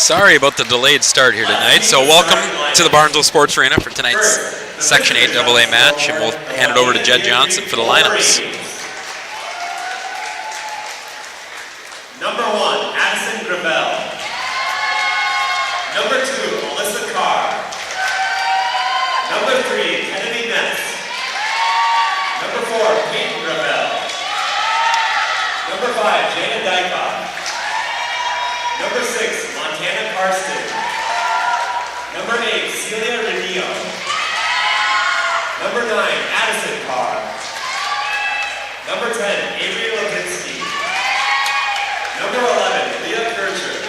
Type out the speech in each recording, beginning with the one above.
Sorry about the delayed start here tonight. So welcome to the Barnesville Sports Arena for tonight's Section 8 AA match, and we'll hand it over to Jed Johnson for the lineups. Number 1, Addison Gravel. Number 2, Alyssa Carr. Number 3, Kennedy Ness. Number 4, Peyton Gravel. Number 5, Jana Dykoff. Number 6, Montana Karsten. Number 8, Celia Renio. Number 9, Addison Carr. Number 10, Avery Lipinski. Number 11, Leah Kircher.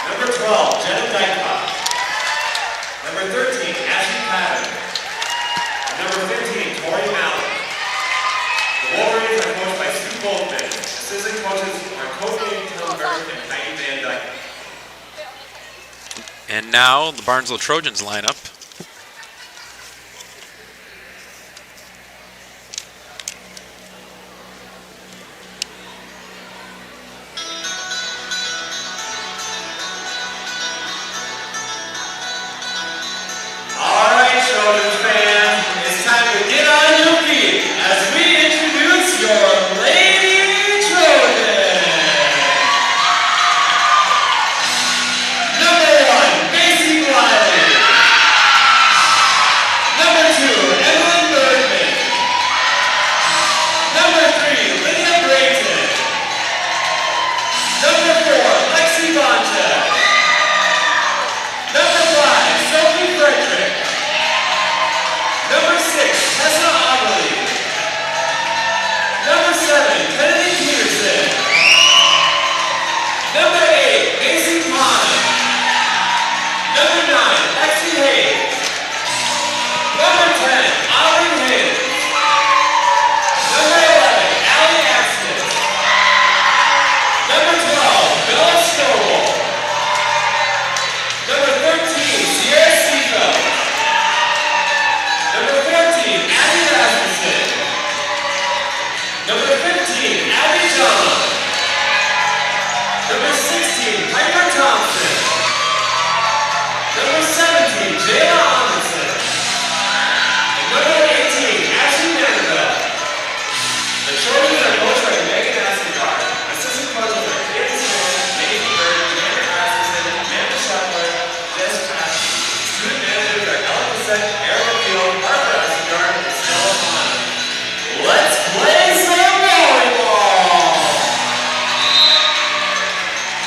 Number 12, Jenna Dykoff. Number 13, Ashley Patton. And number 15, Tori Allen. The Wolverines are coached by Stu Goldman. Assistant coaches are Courtney Tillenberg and Heidi Van Dyke. And now the Barnesville Trojans lineup.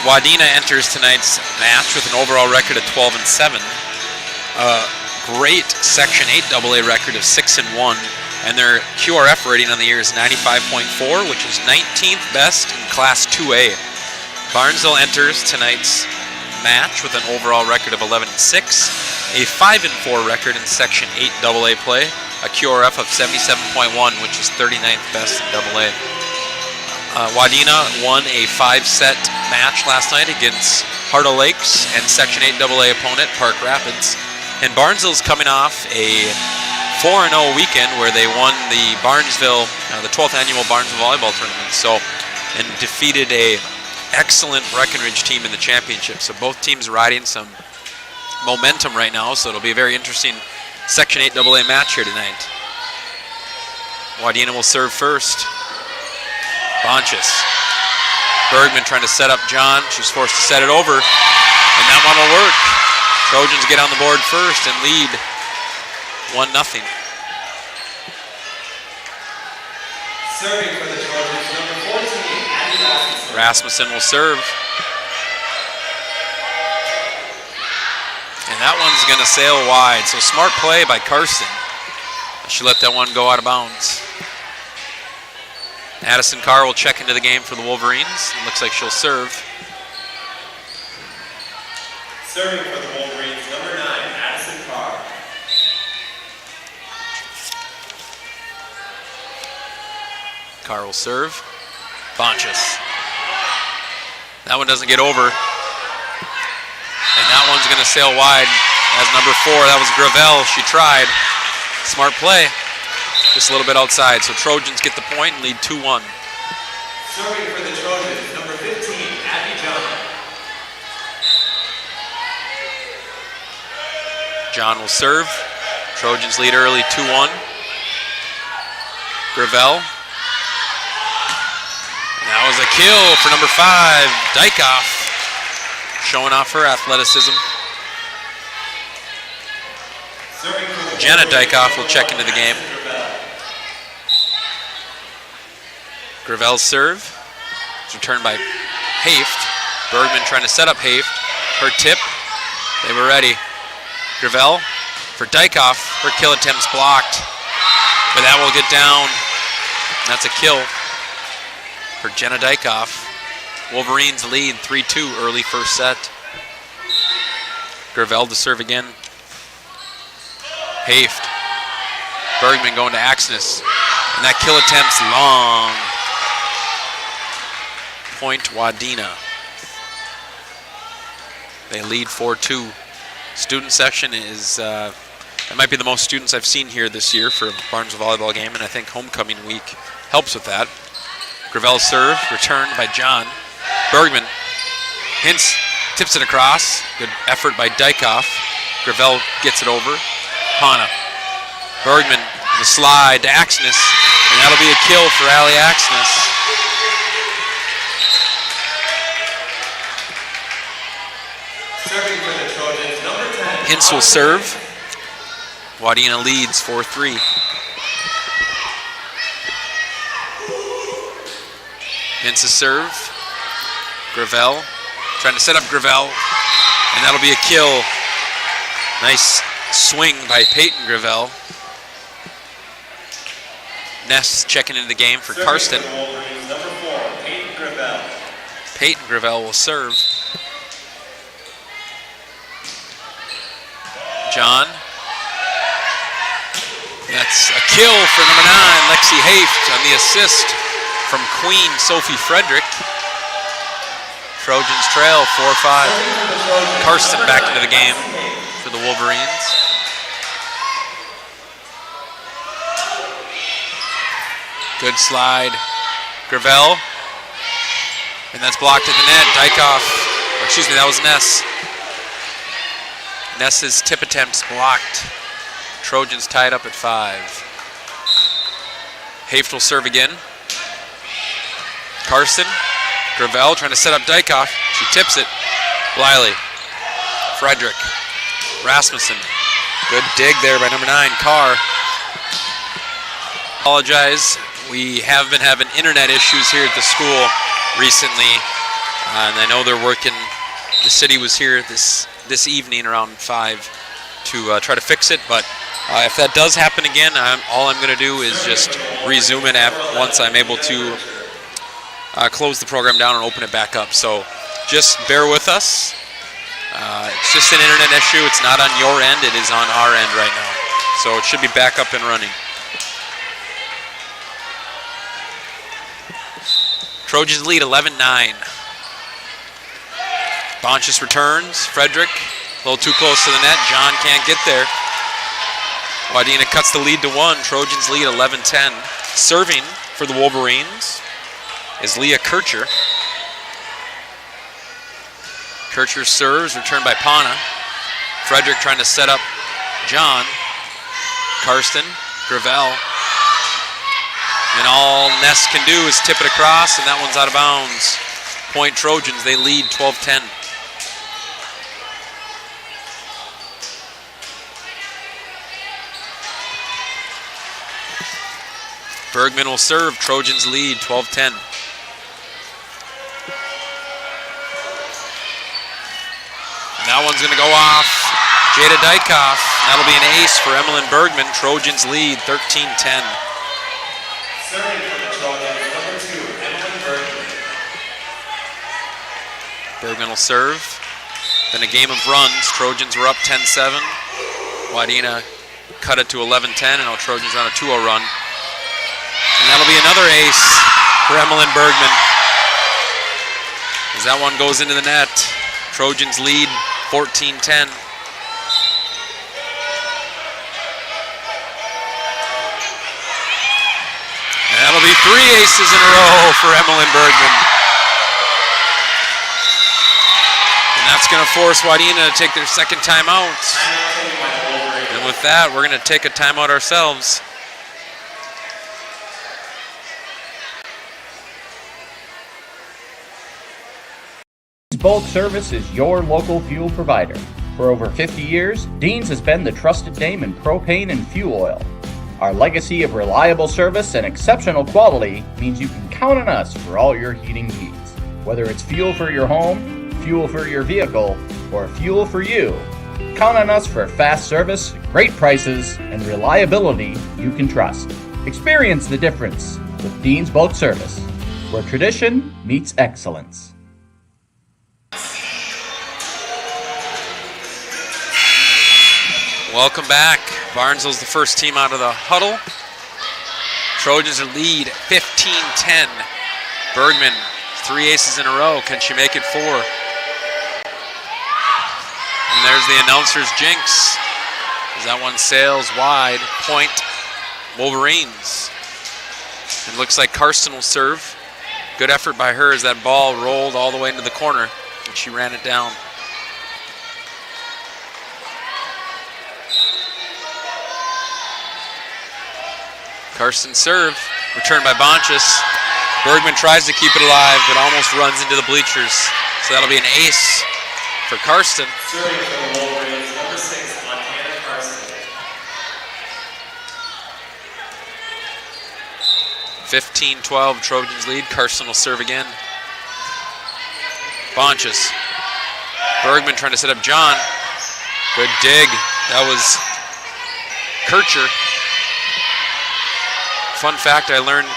Wadena enters tonight's match with an overall record of 12-7, a great Section 8 AA record of 6-1, and their QRF rating on the year is 95.4, which is 19th best in Class 2A. Barnesville enters tonight's match with an overall record of 11-6, a 5-4 record in Section 8 AA play, a QRF of 77.1, which is 39th best in AA. Wadena won a 5-set match last night against Hartle Lakes and Section 8 AA opponent Park Rapids. And Barnesville's coming off a 4-0 weekend where they won the Barnesville, the 12th annual Barnesville Volleyball Tournament. And defeated a excellent Breckenridge team in the championship. So both teams riding some momentum right now. So it'll be a very interesting Section 8 AA match here tonight. Wadena will serve first. Bonches. Bergman trying to set up John. She's forced to set it over, and that one will work. Trojans get on the board first and lead 1-0. Serving for the Trojans, number 14, Abby Rasmussen. Rasmussen will serve. And that one's going to sail wide, so smart play by Carson. She let that one go out of bounds. Addison Carr will check into the game for the Wolverines. It looks like she'll serve. Serving for the Wolverines, number 9, Addison Carr. Carr will serve. Bonches. That one doesn't get over. And that one's going to sail wide as number 4. That was Gravel. She tried. Smart play. Just a little bit outside. So Trojans get the point and lead 2-1. Serving for the Trojans, number 15, Abby John. John will serve. Trojans lead early 2-1. Gravel. And that was a kill for number 5, Dykoff, showing off her athleticism. Jenna Dykoff will check into the game. Gravel's serve. It's returned by Haft. Bergman trying to set up Haft. Her tip. They were ready. Gravel for Dykoff. Her kill attempt's blocked. But that will get down. And that's a kill for Jenna Dykoff. Wolverines lead 3-2 early first set. Gravel to serve again. Haft. Bergman going to Axness. And that kill attempt's long. Point Wadena. They lead 4-2. Student section is, it might be the most students I've seen here this year for a Barnesville volleyball game, and I think homecoming week helps with that. Gravel serve, returned by John. Bergman, Hintz tips it across. Good effort by Dykoff. Gravel gets it over. Pana. Bergman, the slide to Axness, and that'll be a kill for Allie Axness. Serving for the Trojans, number 10. Hintz will serve. Wadena leads 4-3. Hintz's serve. Gravel trying to set up Gravel, and that'll be a kill. Nice swing by Peyton Gravel. Ness checking into the game for Karsten. Number 4, Peyton Gravel. Peyton Gravel will serve. John. That's a kill for number 9, Lexi Haft, on the assist from Queen Sophie Frederick. Trojans trail 4-5. Karsten back into the game for the Wolverines. Good slide. Gravel. And that's blocked at the net. Dykoff, excuse me, that was Ness. Ness's tip attempts blocked. Trojans tied up at 5. Haft will serve again. Karsten. Gravel trying to set up Dykoff. She tips it. Bliley. Frederick. Rasmussen. Good dig there by number 9, Carr. Apologize. We have been having internet issues here at the school recently. And I know they're working. The city was here this evening around 5 to try to fix it, but if that does happen again, all I'm going to do is just resume it once I'm able to close the program down and open it back up. So just bear with us. It's just an internet issue. It's not on your end. It is on our end right now. So it should be back up and running. Trojans lead 11-9. Bonchus returns. Frederick, a little too close to the net. John can't get there. Wadena cuts the lead to 1. Trojans lead 11-10. Serving for the Wolverines is Leah Kircher. Kircher serves, returned by Pana. Frederick trying to set up John. Karsten, Gravel. And all Ness can do is tip it across, and that one's out of bounds. Point Trojans, they lead 12-10. Bergman will serve. Trojans lead 12-10. That one's going to go off. Jada Dykoff. That'll be an ace for Emmeline Bergman. Trojans lead 13-10. Serving for the Trojans, number 2, Emmeline Bergman. Bergman will serve. Then a game of runs. Trojans were up 10-7. Wadena cut it to 11-10, and now Trojans are on a 2-0 run. And that'll be another ace for Emmeline Bergman, as that one goes into the net. Trojans lead 14-10. And that'll be 3 aces in a row for Emmeline Bergman. And that's going to force Wadena to take their second timeout. with that, we're going to take a timeout ourselves. Bulk Service is your local fuel provider. For over 50 years, Dean's has been the trusted name in propane and fuel oil. Our legacy of reliable service and exceptional quality means you can count on us for all your heating needs. Whether it's fuel for your home, fuel for your vehicle, or fuel for you, count on us for fast service, great prices, and reliability you can trust. Experience the difference with Dean's Bulk Service, where tradition meets excellence. Welcome back. Barnesville's the first team out of the huddle. Trojans are lead 15-10. Bergman, 3 aces in a row. Can she make it 4? And there's the announcer's jinx. As that one sails wide. Point Wolverines. It looks like Karsten will serve. Good effort by her as that ball rolled all the way into the corner and she ran it down. Karsten serve, returned by Bonchus. Bergman tries to keep it alive, but almost runs into the bleachers. So that'll be an ace for Karsten. Serving for the Wolverines, number 6, Montana Karsten. 15-12, Trojans lead. Karsten will serve again. Bonchus. Bergman trying to set up John. Good dig. That was Kircher. Fun fact I learned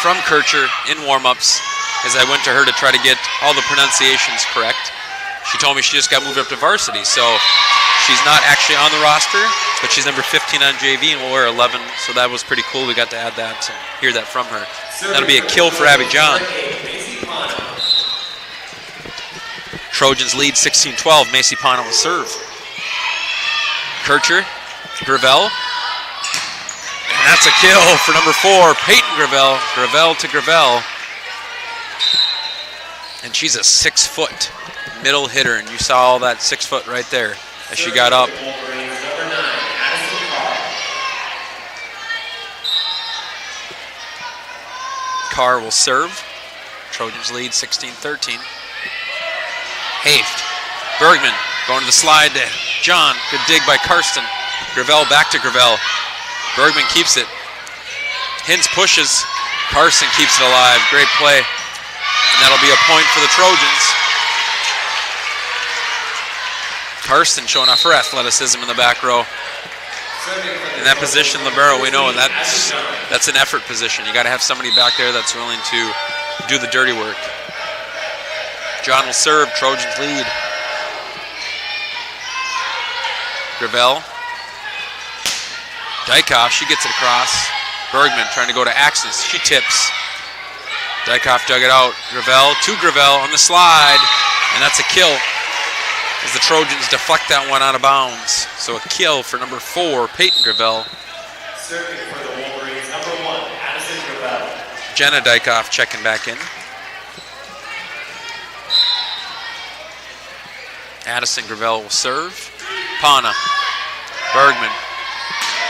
from Kircher in warm-ups as I went to her to try to get all the pronunciations correct. She told me she just got moved up to varsity, so she's not actually on the roster, but she's number 15 on JV and will wear 11, so that was pretty cool. We got to add that and hear that from her. That'll be a kill for Abby John. Trojans lead 16-12. Macy Pana will serve. Kircher, Gravel. And that's a kill for number 4, Peyton Gravel. Gravel to Gravel. And she's a 6-foot middle hitter, and you saw all that 6 foot right there as she got up. Carr will serve. Trojans lead 16-13. Haft. Bergman going to the slide to John. Good dig by Karsten. Gravel back to Gravel. Bergman keeps it. Hintz pushes. Karsten keeps it alive. Great play. And that'll be a point for the Trojans. Karsten showing off her athleticism in the back row. In that position, libero, we know that's an effort position. You got to have somebody back there that's willing to do the dirty work. John will serve. Trojans lead. Gravel. Dykoff, she gets it across. Bergman trying to go to Axis. She tips. Dykoff dug it out. Gravel to Gravel on the slide. And that's a kill as the Trojans deflect that one out of bounds. So a kill for number 4, Peyton Gravel. Serving for the Wolverines, number 1, Addison Gravel. Jenna Dykoff checking back in. Addison Gravel will serve. Pana. Bergman.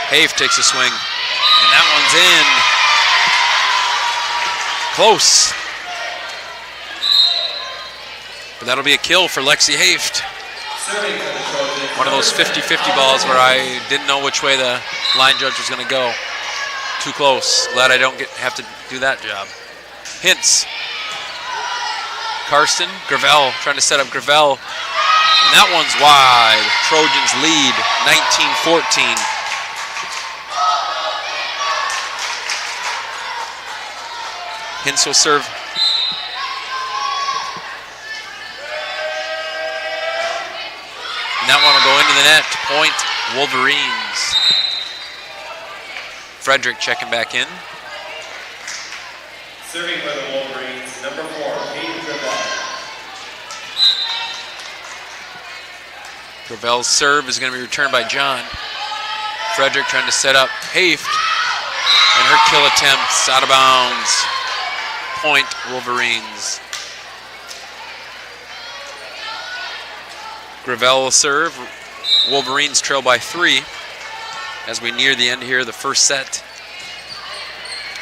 Haft takes a swing. And that one's in. Close. But that'll be a kill for Lexi Haft. One of those 50-50 balls where I didn't know which way the line judge was going to go. Too close. Glad I don't have to do that job. Hintz. Karsten. Gravel trying to set up Gravel. And that one's wide. Trojans lead 19-14. Hintz will serve. And that one will go into the net to point Wolverines. Frederick checking back in. Serving for the Wolverines, number 4, Peyton Gravel. Gravel's serve is going to be returned by John. Frederick trying to set up Haft. And her kill attempts out of bounds. Point Wolverines. Gravel will serve. Wolverines trail by 3 as we near the end here of the first set.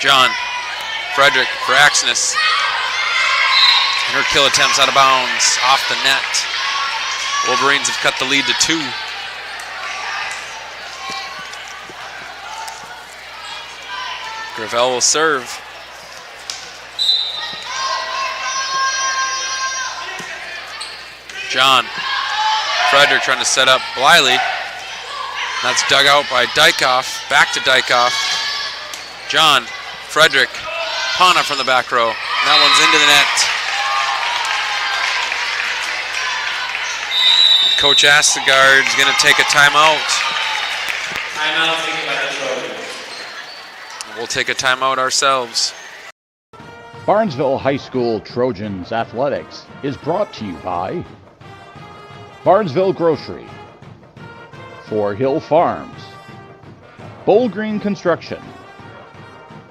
John, Frederick for Axness. And her kill attempts out of bounds, off the net. Wolverines have cut the lead to 2. Gravel will serve. John, Frederick trying to set up Bliley. That's dug out by Dykoff, back to Dykoff. John, Frederick, Pana from the back row. And that one's into the net. Coach Astegard is going to take a timeout. Timeout taken by the Trojans. We'll take a timeout ourselves. Barnesville High School Trojans Athletics is brought to you by Barnesville Grocery, Four Hill Farms, Bull Green Construction,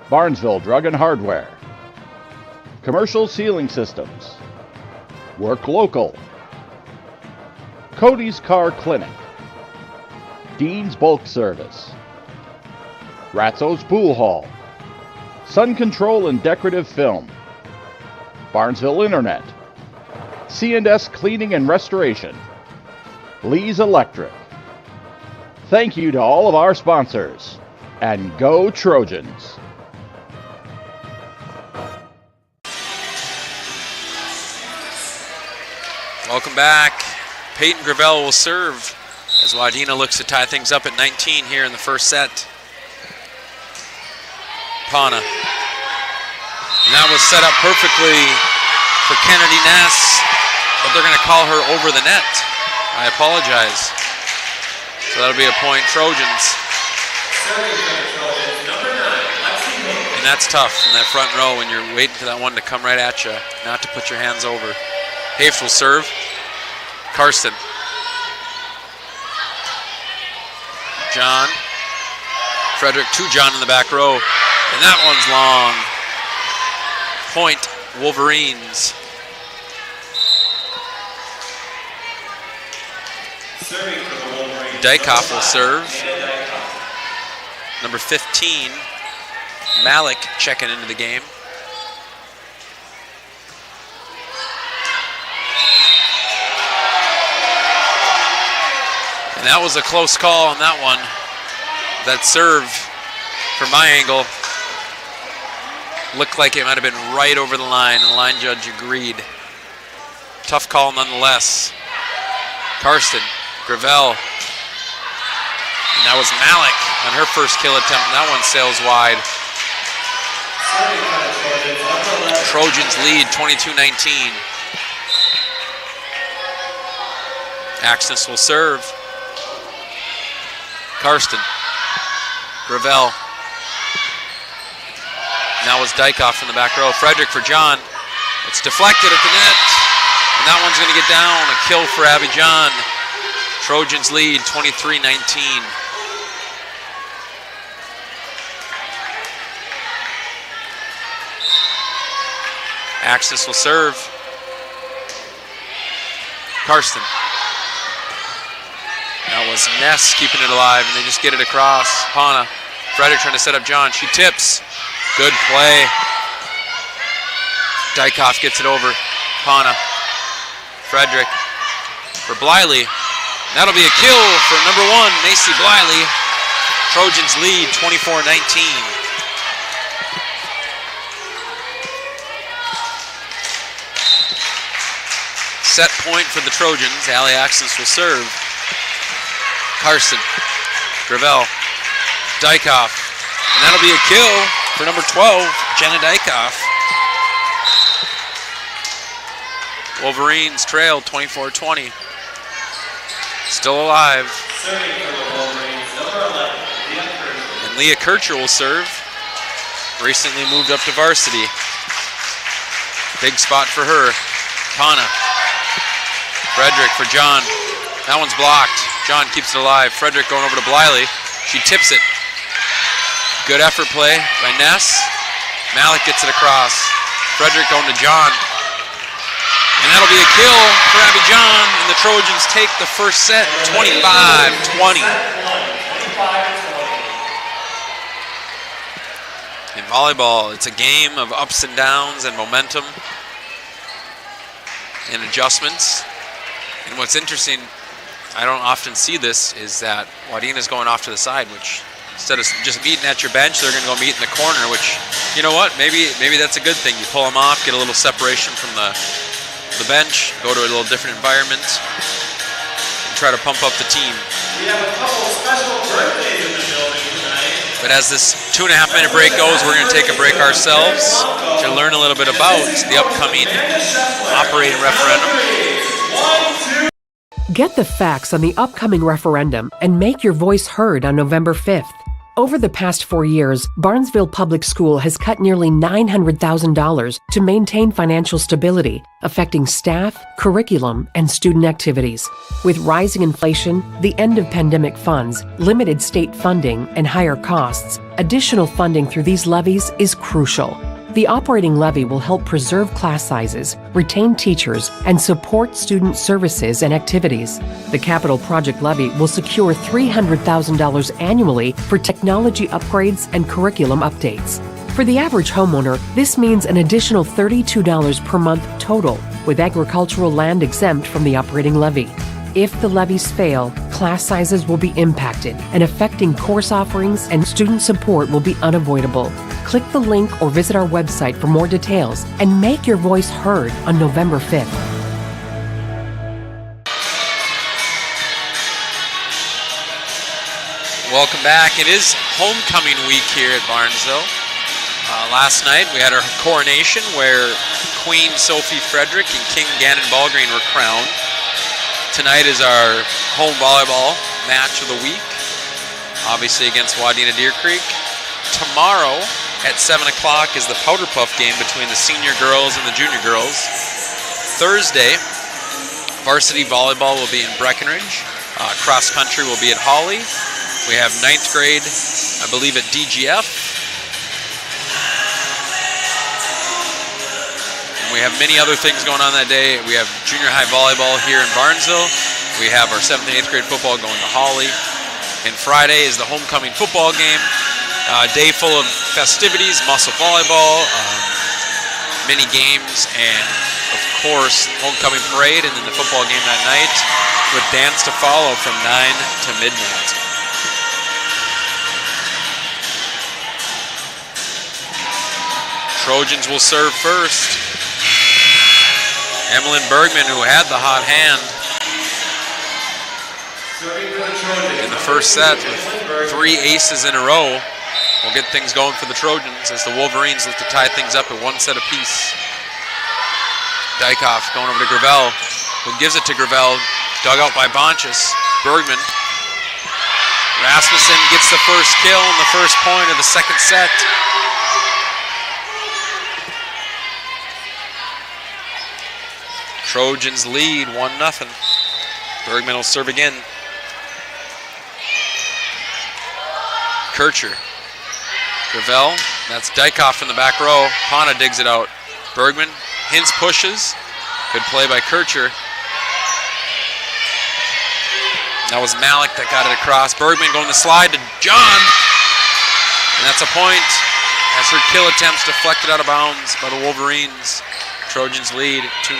Barnesville Drug and Hardware, Commercial Ceiling Systems, Work Local, Cody's Car Clinic, Dean's Bulk Service, Ratzo's Pool Hall, Sun Control and Decorative Film, Barnesville Internet, C&S Cleaning and Restoration, Lee's Electric. Thank you to all of our sponsors, and go Trojans! Welcome back. Peyton Gravel will serve as Wadena looks to tie things up at 19 here in the first set. Pana. And that was set up perfectly for Kennedy Ness, but they're going to call her over the net. I apologize. So that'll be a point Trojans. And that's tough in that front row when you're waiting for that one to come right at you, not to put your hands over. Hafes will serve. Karsten. John. Frederick to John in the back row. And that one's long. Point, Wolverines. Serving for the Wolverines. Dykoff will serve. Number 15, Malik checking into the game. And that was a close call on that one. That serve, from my angle, looked like it might have been right over the line, and the line judge agreed. Tough call nonetheless. Karsten, Gravel, and that was Malik on her first kill attempt, and that one sails wide. Trojans lead 22-19. Axness will serve. Karsten, Gravel. Now was Dykoff in the back row. Frederick for John. It's deflected at the net. And that one's going to get down. A kill for Abby John. Trojans lead 23-19. Axis will serve. Karsten. That was Ness keeping it alive, and they just get it across. Pana. Frederick trying to set up John. She tips. Good play. Dykoff gets it over. Pana. Frederick for Bliley. That'll be a kill for number 1, Macy Bliley. Trojans lead 24-19. Set point for the Trojans. Allie Axness will serve. Karsten. Gravel. Dykoff. And that'll be a kill for number 12, Jenna Dykoff. Wolverines trail 24-20. Still alive. Serving for the Wolverines, number 11, Leah Kircher. And Leah Kircher will serve. Recently moved up to varsity. Big spot for her. Pana. Frederick for John. That one's blocked. John keeps it alive. Frederick going over to Bliley. She tips it. Good effort play by Ness. Malik gets it across. Frederick going to John. And that'll be a kill for Abby John, and the Trojans take the first set 25-20. In volleyball, it's a game of ups and downs and momentum and adjustments. And what's interesting, I don't often see this, is that Wadena's going off to the side, which instead of just meeting at your bench, they're going to go meet in the corner, which, you know what, maybe that's a good thing. You pull them off, get a little separation from the bench, go to a little different environment, and try to pump up the team. We have a couple special birthdays in the building tonight. But as this 2.5-minute break goes, we're going to take a break ourselves to learn a little bit about the upcoming operating referendum. Get the facts on the upcoming referendum and make your voice heard on November 5th. Over the past 4 years, Barnesville Public School has cut nearly $900,000 to maintain financial stability, affecting staff, curriculum, and student activities. With rising inflation, the end of pandemic funds, limited state funding, and higher costs, additional funding through these levies is crucial. The operating levy will help preserve class sizes, retain teachers, and support student services and activities. The capital project levy will secure $300,000 annually for technology upgrades and curriculum updates. For the average homeowner, this means an additional $32 per month total, with agricultural land exempt from the operating levy. If the levies fail, class sizes will be impacted, and affecting course offerings and student support will be unavoidable. Click the link or visit our website for more details and make your voice heard on November 5th. Welcome back. It is homecoming week here at Barnesville. Last night we had our coronation where Queen Sophie Frederick and King Gannon Ballgreen were crowned. Tonight is our home volleyball match of the week, obviously against Wadena Deer Creek. Tomorrow at 7 o'clock is the Powder Puff game between the senior girls and the junior girls. Thursday, varsity volleyball will be in Breckenridge. Cross country will be at Hawley. We have 9th grade, I believe, at DGF. We have many other things going on that day. We have junior high volleyball here in Barnesville. We have our 7th and 8th grade football going to Hawley. And Friday is the homecoming football game. A day full of festivities, muscle volleyball, mini games, and of course, homecoming parade, and then the football game that night with dance to follow from 9 to midnight. Trojans will serve first. Emmeline Bergman, who had the hot hand in the first set with 3 aces in a row, will get things going for the Trojans as the Wolverines look to tie things up at 1 set apiece. Dykoff going over to Gravel, who gives it to Gravel, dug out by Bonchus. Bergman. Rasmussen gets the first kill and the first point of the second set. Trojans lead 1-0. Bergman will serve again. Kircher. Gravel, that's Dykoff in the back row. Pana digs it out. Bergman, Hintz pushes. Good play by Kircher. That was Malik that got it across. Bergman going to slide to John. And that's a point as her kill attempts deflected out of bounds by the Wolverines. Trojans lead 2-0.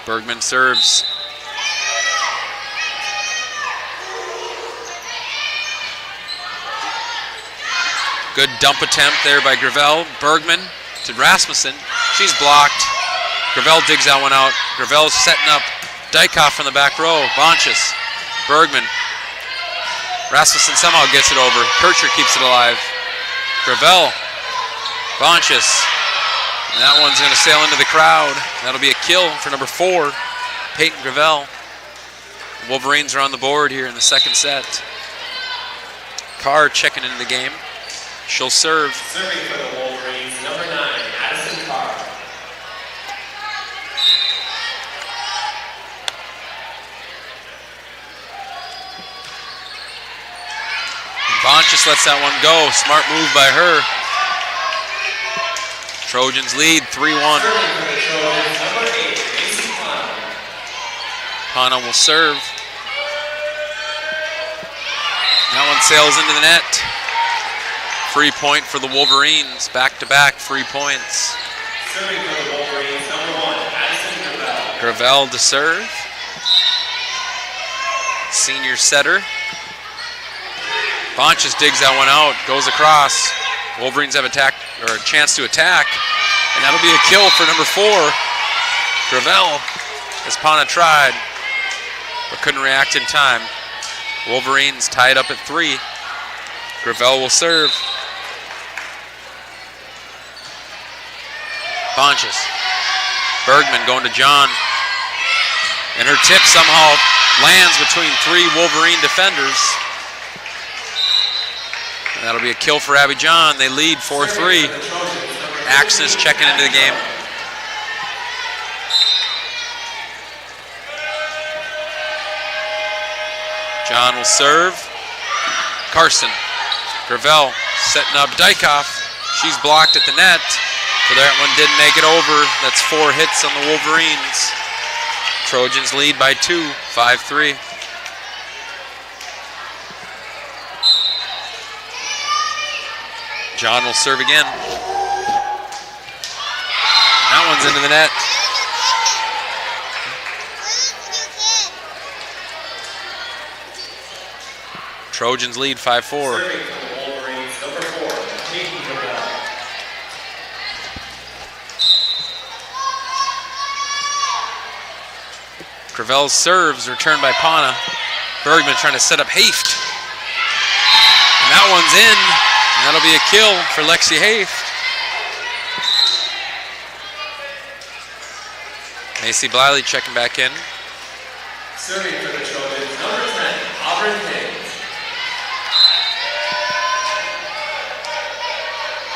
Bergman serves. Good dump attempt there by Gravel. Bergman to Rasmussen. She's blocked. Gravel digs that one out. Gravel's setting up Dykoff from the back row. Bonchus. Bergman. Rasmussen somehow gets it over. Kircher keeps it alive. Gravel. Bonchus. And that one's going to sail into the crowd. That'll be a kill for number 4, Peyton Gravel. Wolverines are on the board here in the second set. Carr checking into the game. She'll serve. Serving for the Wolverines, number 9, Addison Carr. Bonchus lets that one go. Smart move by her. Trojans lead 3-1. Serving for the Trojans, number 8, Macy Pana. Pana will serve. That one sails into the net. Free point for the Wolverines. Back-to-back free points. Serving for the Wolverines, number 1, Addison Gravel. Gravel to serve. Senior setter. Bonches digs that one out, goes across. Wolverines have a chance to attack, and that'll be a kill for number 4. Gravel, as Pana tried, but couldn't react in time. Wolverines tied up at 3. Gravel will serve. Bonches. Bergman going to John. And her tip somehow lands between 3 Wolverine defenders. And that'll be a kill for Abby John. They lead 4-3. Axis checking into the game. John will serve. Carson. Gravel setting up Dykoff. She's blocked at the net. But that one didn't make it over. That's 4 hits on the Wolverines. Trojans lead by 2, 5-3. John will serve again. That one's into the net. Trojans lead 5-4. Serving for the Wolverines, number 4, Katie Gravel. Gravel's serves returned by Pana. Bergman trying to set up Haft. And that one's in. And that'll be a kill for Lexi Haft. Macy Bliley checking back in. Serving for the Trojans, number 10, Auburn Haynes.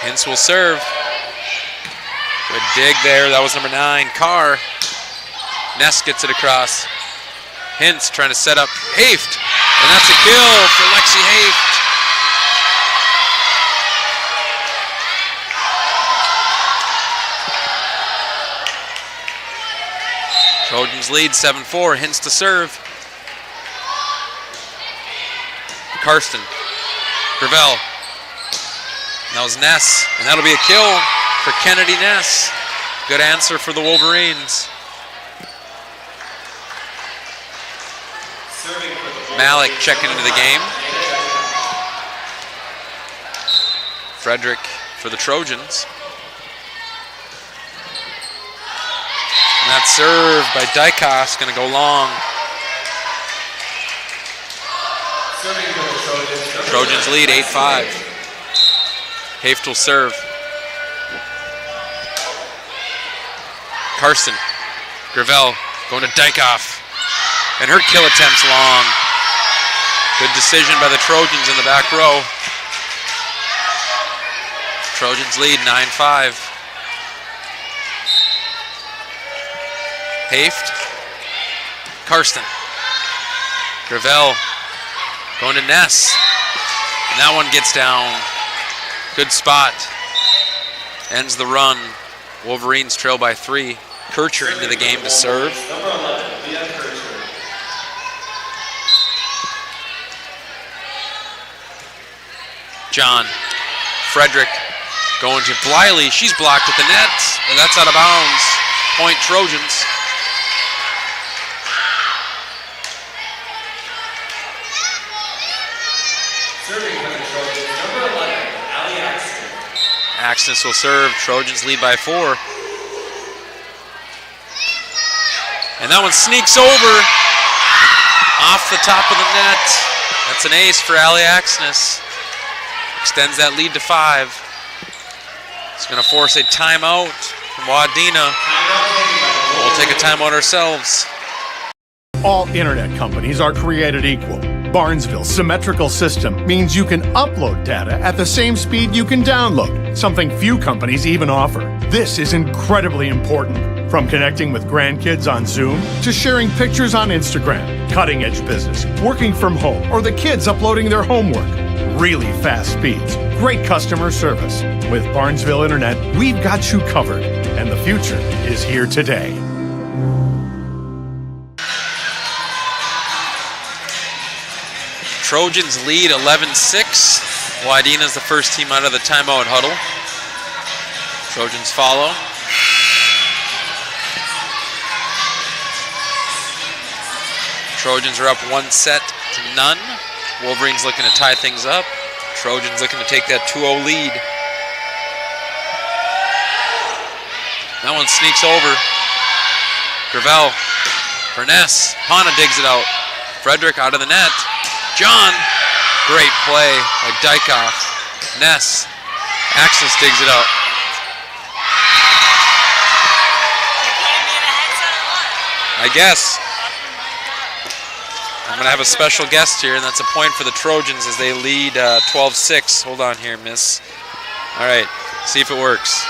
Hintz will serve. Good dig there. That was number 9, Carr. Ness gets it across. Hintz trying to set up Haft. And that's a kill for Lexi Haft. Trojans lead 7-4. Hintz to serve. Karsten. Gravel. That was Ness. And that'll be a kill for Kennedy Ness. Good answer for the Wolverines. Malik checking into the game. Frederick for the Trojans. And that serve by Dykos going to go long. Trojans lead 8-5. Haft will serve. Carson. Gravel going to Dykoff. And her kill attempt's long. Good decision by the Trojans in the back row. Trojans lead 9-5. Haft. Karsten. Gravel going to Ness. And that one gets down. Good spot. Ends the run. Wolverines trail by 3. Kircher into the game to serve. Number 11, Leah Kircher. John. Frederick going to Bliley. She's blocked at the net. And that's out of bounds. Point Trojans. Serving for the Trojans, number 11, Allie Axton. Axton will serve. Trojans lead by 4. And that one sneaks over off the top of the net. That's an ace for Allie Axness. Extends that lead to 5. It's going to force a timeout from Wadena. We'll take a timeout ourselves. All internet companies are created equal. Barnesville's symmetrical system means you can upload data at the same speed you can download, something few companies even offer. This is incredibly important. From connecting with grandkids on Zoom to sharing pictures on Instagram, cutting-edge business, working from home, or the kids uploading their homework. Really fast speeds, great customer service. With Barnesville Internet, we've got you covered, and the future is here today. Trojans lead 11-6. Wadena is the first team out of the timeout huddle. Trojans follow. Trojans are up 1-0. Wolverines looking to tie things up. Trojans looking to take that 2-0 lead. That one sneaks over. Gravel. Burness. Pana digs it out. Frederick out of the net. John. Great play by Dykoff. Ness. Axis digs it out. I guess. I'm going to have a special guest here, and that's a point for the Trojans as they lead 12-6. Hold on here, miss. All right, see if it works.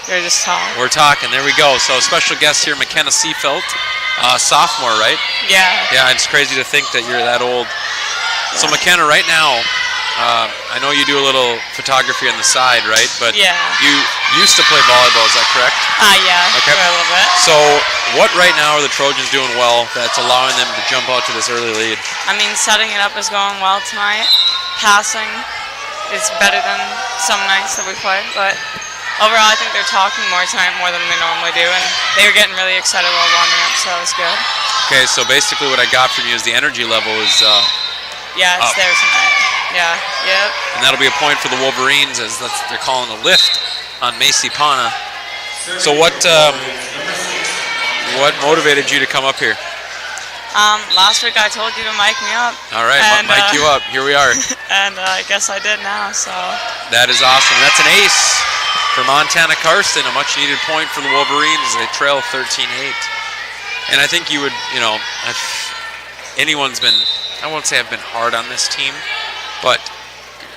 You're just talking. We're talking. There we go. So special guest here, McKenna Seafelt, sophomore, right? Yeah. Yeah, it's crazy to think that you're that old. So McKenna, right now, I know you do a little photography on the side, right? But Yeah. you used to play volleyball, is that correct? Yeah, Okay. for a little bit. So what right now are the Trojans doing well that's allowing them to jump out to this early lead? I mean, setting it up is going well tonight. Passing is better than some nights that we played, but overall, I think they're talking more tonight more than they normally do, and they were getting really excited while warming up, so that was good. Okay, so basically what I got from you is the energy level is Yeah, it's up. there tonight. Yeah, yep. And that'll be a point for the Wolverines as they're calling a lift on Macy Pana. So what motivated you to come up here? Last week I told you to mic me up. All right, and, mic you up. Here we are. And I guess I did now, so. That is awesome. That's an ace for Montana Karsten, a much-needed point for the Wolverines as they trail 13-8. And I think you would, if anyone's been, I won't say I've been hard on this team, but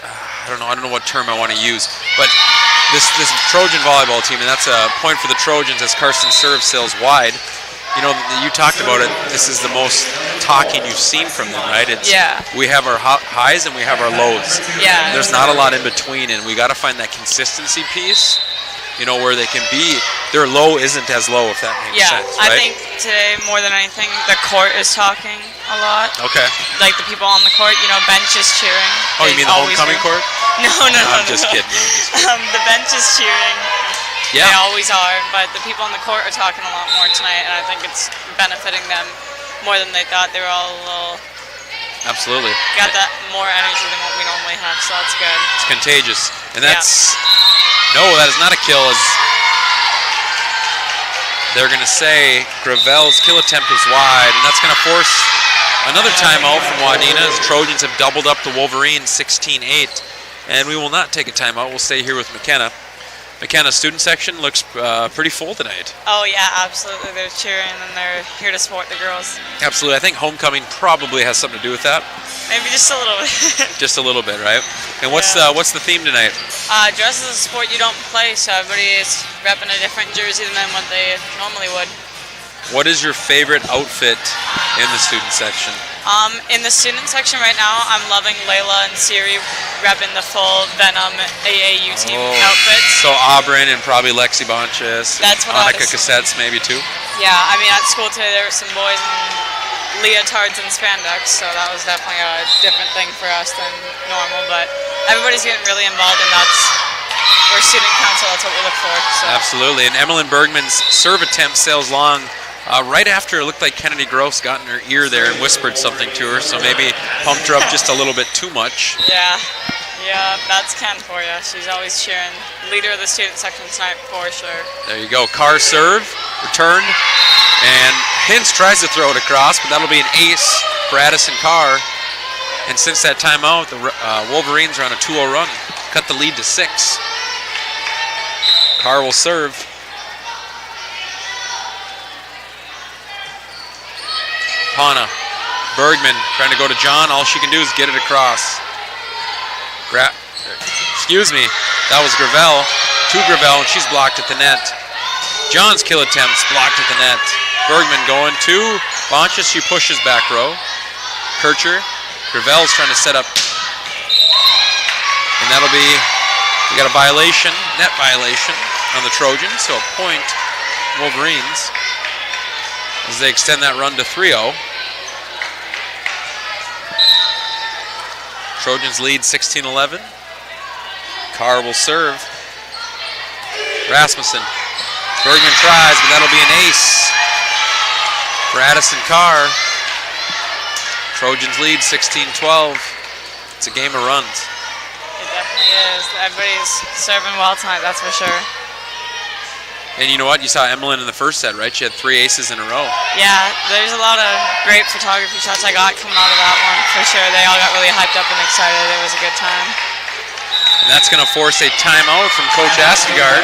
I don't know what term I want to use, but this Trojan volleyball team, and that's a point for the Trojans as Karsten serves sails wide. You talked about it. This is the most talking you've seen from them, right? Yeah. We have our highs and we have our lows. Yeah. There's not a lot in between, and we got to find that consistency piece, where they can be. Their low isn't as low, if that makes sense, right? I think today, more than anything, the court is talking a lot. Okay. Like the people on the court, bench is cheering. Oh, you They mean the always homecoming do. court? No. I'm just kidding. The bench is cheering. Yeah. They always are, but the people on the court are talking a lot more tonight, and I think it's benefiting them more than they thought. They were all a little. Absolutely. Got that more energy than what we normally have, so that's good. It's contagious. And that's, no, that is not a kill, as they're going to say Gravel's kill attempt was wide, and that's going to force another timeout from Wadena as Trojans have doubled up the Wolverines 16-8. And we will not take a timeout. We'll stay here with McKenna. McKenna's student section looks pretty full tonight. Oh, yeah, absolutely. They're cheering, and they're here to support the girls. Absolutely. I think homecoming probably has something to do with that. Maybe just a little bit. Just a little bit, right? And what's the theme tonight? Dress is a sport you don't play, so everybody is repping a different jersey than what they normally would. What is your favorite outfit in the student section? In the student section right now, I'm loving Layla and Siri repping the full Venom AAU team outfits. So Auburn and probably Lexi Bonches. That's what I Annika was- Cassettes maybe too. Yeah, I mean at school today there were some boys in leotards and spandex, so that was definitely a different thing for us than normal. But everybody's getting really involved, and we're student council. That's what we look for. So. Absolutely. And Emmeline Bergman's serve attempt sails long. Right after it looked like Kennedy Gross got in her ear there and whispered something to her, so maybe pumped her up just a little bit too much. Yeah, that's Ken for you. She's always cheering. Leader of the student section tonight for sure. There you go. Carr serve, returned, and Hintz tries to throw it across, but that'll be an ace for Addison Carr. And since that timeout, the Wolverines are on a 2-0 run, cut the lead to 6. Carr will serve. Pana. Bergman trying to go to John. All she can do is get it across. Excuse me. That was Gravel. To Gravel, and she's blocked at the net. John's kill attempts blocked at the net. Bergman going to Bonches. She pushes back row. Kircher. Gravel's trying to set up. And And that'll be, we got a violation, net violation on the Trojans, so a point Wolverines as they extend that run to 3-0. Trojans lead 16-11. Carr will serve. Rasmussen. Bergman tries, but that'll be an ace for Addison Carr. Trojans lead 16-12. It's a game of runs. It definitely is. Everybody's serving well tonight, that's for sure. And you know what? You saw Emmeline in the first set, right? She had 3 aces in a row. Yeah, there's a lot of great photography shots I got coming out of that one, for sure. They all got really hyped up and excited. It was a good time. And that's going to force a timeout from Coach Askegaard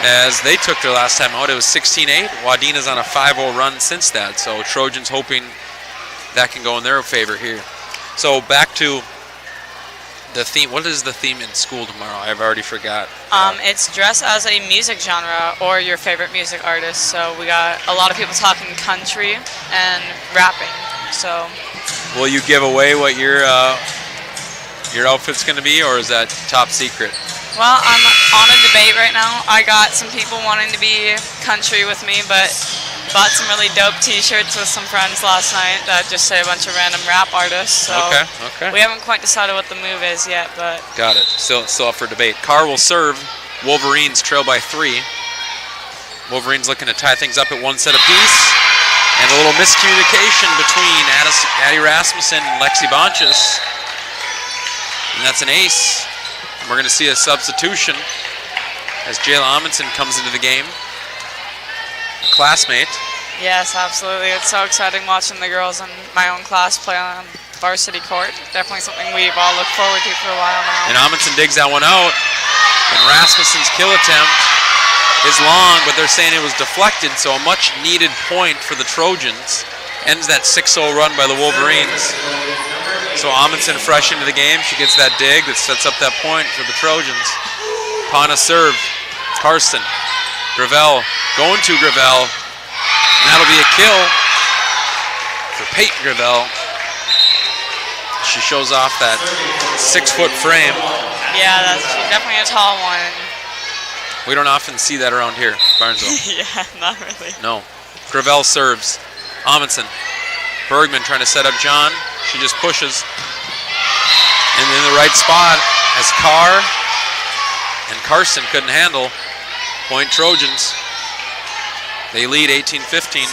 as they took their last timeout. It was 16-8. Wadeena's on a 5-0 run since that, so Trojans hoping that can go in their favor here. So back to the theme. What is the theme in school tomorrow? I've already forgot. It's dress as a music genre or your favorite music artist. So we got a lot of people talking country and rapping. So will you give away what your outfit's going to be, or is that top secret? Well, I'm on a debate right now. I got some people wanting to be country with me, but bought some really dope t-shirts with some friends last night that just say a bunch of random rap artists. So okay. We haven't quite decided what the move is yet, but got it. Still up for debate. Carr will serve. Wolverines trail by 3. Wolverines looking to tie things up at 1 set apiece. And a little miscommunication between Addie Rasmussen and Lexi Bonchus. And that's an ace. And we're going to see a substitution as Jayla Amundsen comes into the game. A classmate. yes, absolutely. It's so exciting watching the girls in my own class play on varsity court. Definitely something we've all looked forward to for a while now. And Amundsen digs that one out. And Rasmussen's kill attempt is long, but they're saying it was deflected, so a much needed point for the Trojans. Ends that 6-0 run by the Wolverines. So Amundsen fresh into the game. She gets that dig that sets up that point for the Trojans. Pana serve. Carson. Gravel going to Gravel. And that'll be a kill for Peyton Gravel. She shows off that 6-foot frame. Yeah, she's definitely a tall one. We don't often see that around here, Barnesville. Yeah, not really. No. Gravel serves. Amundsen. Bergman trying to set up John. She just pushes. And in the right spot as Carr and Carson couldn't handle. Point Trojans. They lead 18-15.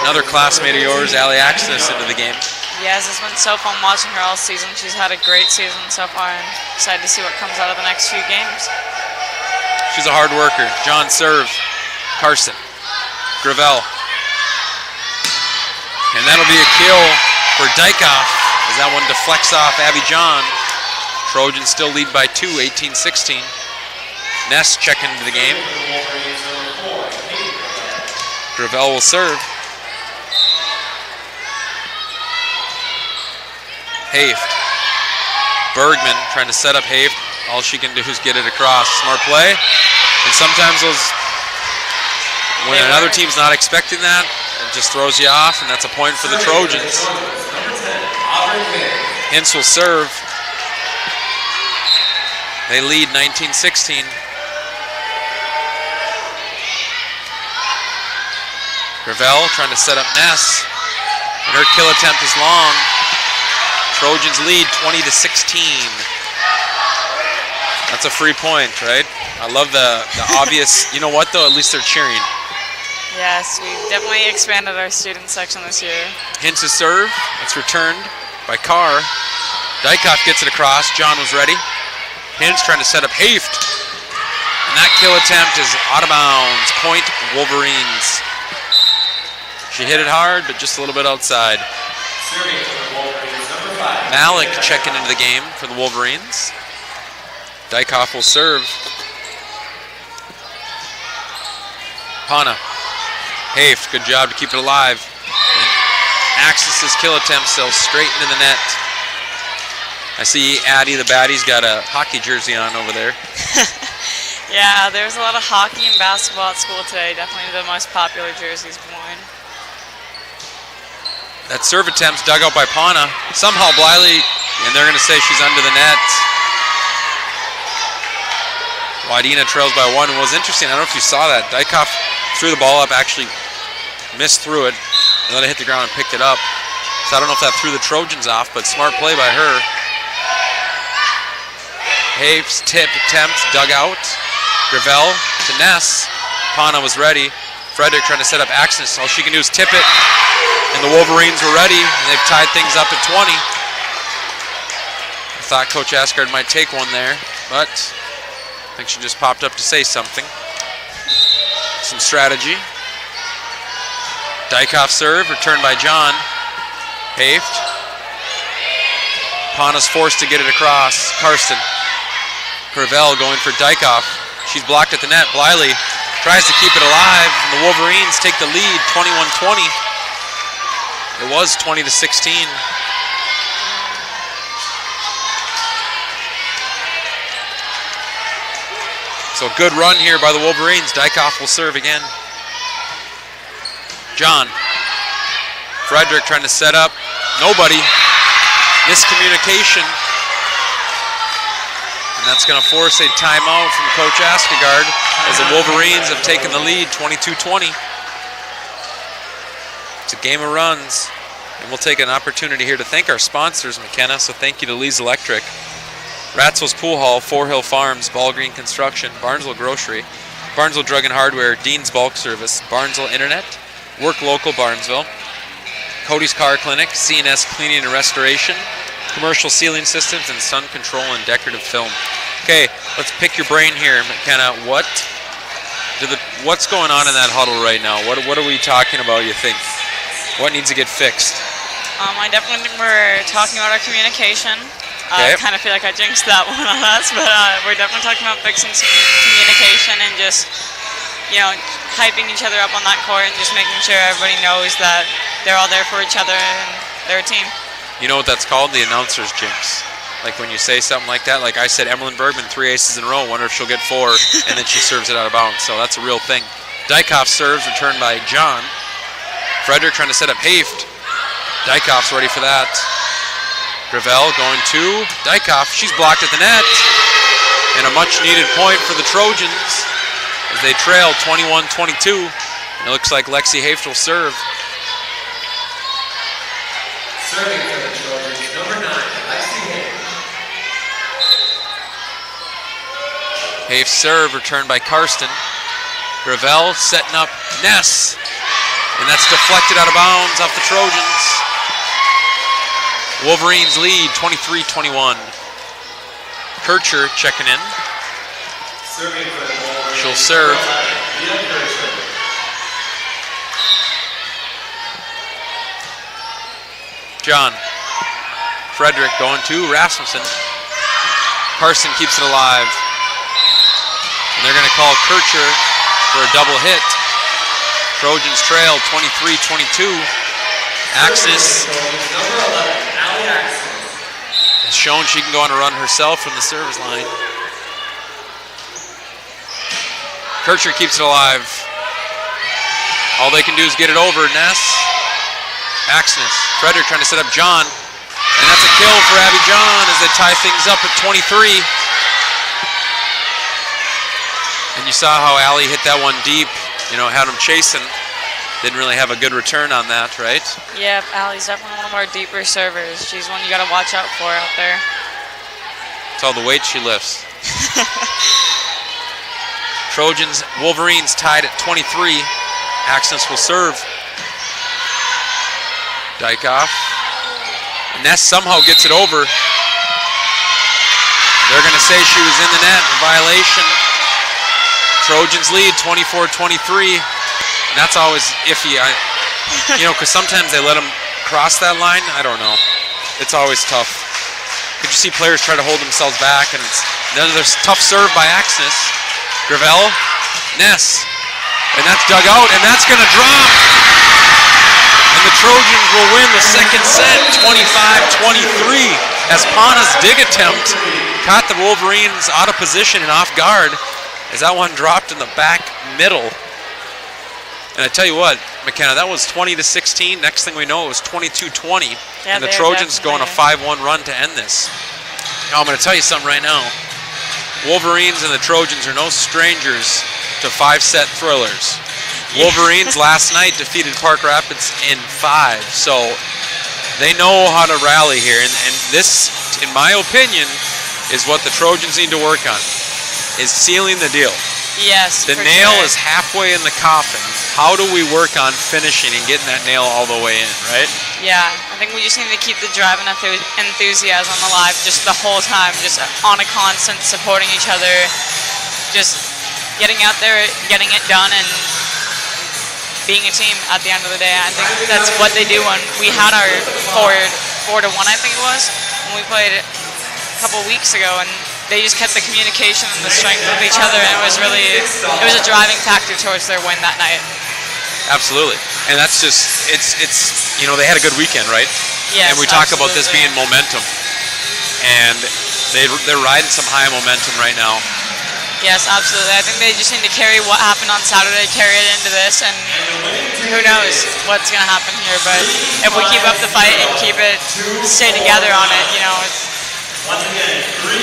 Another classmate of yours, Allie Axness, into the game. Yes, it's been so fun watching her all season. She's had a great season so far, and excited to see what comes out of the next few games. She's a hard worker. John serve. Carson. Gravel. And that'll be a kill for Dykoff as that one deflects off Abby John. Trojans still lead by 2, 18-16. Ness checking into the game. Gravel will serve. Haft. Bergman trying to set up Haft. All she can do is get it across. Smart play. And sometimes those, when another team's not expecting that, it just throws you off, and that's a point for the Trojans. Hintz will serve. They lead 19-16. Gravel trying to set up Ness. And her kill attempt is long. Trojans lead 20-16. That's a free point, right? I love the obvious, you know what though, at least they're cheering. Yes, we definitely expanded our student section this year. Hintz's serve, it's returned by Carr. Dykoff gets it across, John was ready. Hintz trying to set up Haft. And that kill attempt is out of bounds. Point Wolverines. She hit it hard, but just a little bit outside. Malik checking into the game for the Wolverines. Dykoff will serve. Pana. Haft, good job to keep it alive. Axis's kill attempt still straight into the net. I see Addie the Baddie's got a hockey jersey on over there. Yeah, there's a lot of hockey and basketball at school today. Definitely the most popular jerseys worn. That serve attempt's dug out by Pana. Somehow Bliley, and they're going to say she's under the net. Wadena trails by 1. It was interesting. I don't know if you saw that. Dykoff threw the ball up, actually missed through it, and let it hit the ground and picked it up. So I don't know if that threw the Trojans off, but smart play by her. Haves, tip attempt, dug out. Gravel to Ness. Pana was ready. Frederick trying to set up Axis. All she can do is tip it. And the Wolverines were ready. And they've tied things up at 20. I thought Coach Asgard might take one there, but I think she just popped up to say something. Some strategy. Dykoff serve, returned by John. Haft. Pana's forced to get it across. Karsten. Gravel going for Dykoff. She's blocked at the net. Bliley tries to keep it alive, and the Wolverines take the lead, 21-20. It was 20-16. So good run here by the Wolverines. Dykoff will serve again. John. Frederick trying to set up. Nobody. Miscommunication. And that's going to force a timeout from Coach Askegaard as the Wolverines have taken the lead, 22-20. It's a game of runs. And we'll take an opportunity here to thank our sponsors, McKenna. So thank you to Lee's Electric, Ratzell's Pool Hall, Four Hill Farms, Ball Green Construction, Barnesville Grocery, Barnesville Drug and Hardware, Dean's Bulk Service, Barnesville Internet, Work Local Barnesville, Cody's Car Clinic, CNS Cleaning and Restoration, Commercial Sealing Systems, and Sun Control and Decorative Film. Okay, let's pick your brain here, McKenna. What's going on in that huddle right now? What are we talking about, you think? What needs to get fixed? I definitely think we're talking about our communication. Okay. I kind of feel like I jinxed that one on us, but we're definitely talking about fixing some communication and just, hyping each other up on that court and just making sure everybody knows that they're all there for each other and they're a team. You know what that's called? The announcer's jinx. Like when you say something like that, like I said, Emmeline Bergman, 3 aces in a row, wonder if she'll get 4, and then she serves it out of bounds. So that's a real thing. Dykoff serves, returned by John. Frederick trying to set up Haft. Dykoff's ready for that. Gravel going to Dykoff. She's blocked at the net. And a much-needed point for the Trojans as they trail 21-22. And it looks like Lexi Haft will serve. Serving for the Trojans, number 9, Lexi Haft. Haft serve, returned by Karsten. Gravel setting up Ness. And that's deflected out of bounds off the Trojans. Wolverines lead 23-21. Kircher checking in. Serving for the Wolverines. She'll serve. Leah Kircher. John. Frederick going to Rasmussen. Carson keeps it alive. And they're going to call Kircher for a double hit. Trojans trail 23-22. Axis Number 11, Allie Axis. has shown she can go on a run herself from the service line. Kircher keeps it alive. All they can do is get it over. Ness. Axis. Frederick trying to set up John. And that's a kill for Abby John as they tie things up at 23. And you saw how Allie hit that one deep, had him chasing. Didn't really have a good return on that, right? Yeah, Allie's definitely one of our deeper servers. She's one you got to watch out for out there. It's all the weight she lifts. Trojans, Wolverines tied at 23. Axis will serve. Dykoff. Ness somehow gets it over. They're going to say she was in the net, violation. Trojans lead 24-23. And that's always iffy, because sometimes they let them cross that line. I don't know. It's always tough. Could you see players try to hold themselves back, and it's another tough serve by Axis. Gravel, Ness, and that's dug out, and that's going to drop. And the Trojans will win the second set, 25-23, as Pana's dig attempt caught the Wolverines out of position and off guard, as that one dropped in the back middle. And I tell you what, McKenna, that was 20-16. Next thing we know, it was 22-20. Yeah, and the Trojans go on a 5-1 run to end this. Now, I'm going to tell you something right now. Wolverines and the Trojans are no strangers to 5-set thrillers. Wolverines last night defeated Park Rapids in 5, so they know how to rally here. And this, in my opinion, is what the Trojans need to work on, is sealing the deal. Yes, the nail is halfway in the coffin. How do we work on finishing and getting that nail all the way in, right? Yeah, I think we just need to keep the drive and enthusiasm alive just the whole time, just on a constant, supporting each other, just getting out there, getting it done, and being a team at the end of the day. I think that's what they do when we had our 4-1, I think it was, when we played a couple weeks ago, and they just kept the communication and the strength with each other, and it was a driving factor towards their win that night. Absolutely. And that's just, it's they had a good weekend, right? Yes, and we talk about this being momentum. And they're riding some high momentum right now. Yes, absolutely. I think they just need to carry what happened on Saturday, carry it into this, and who knows what's going to happen here. But if we keep up the fight and stay together on it,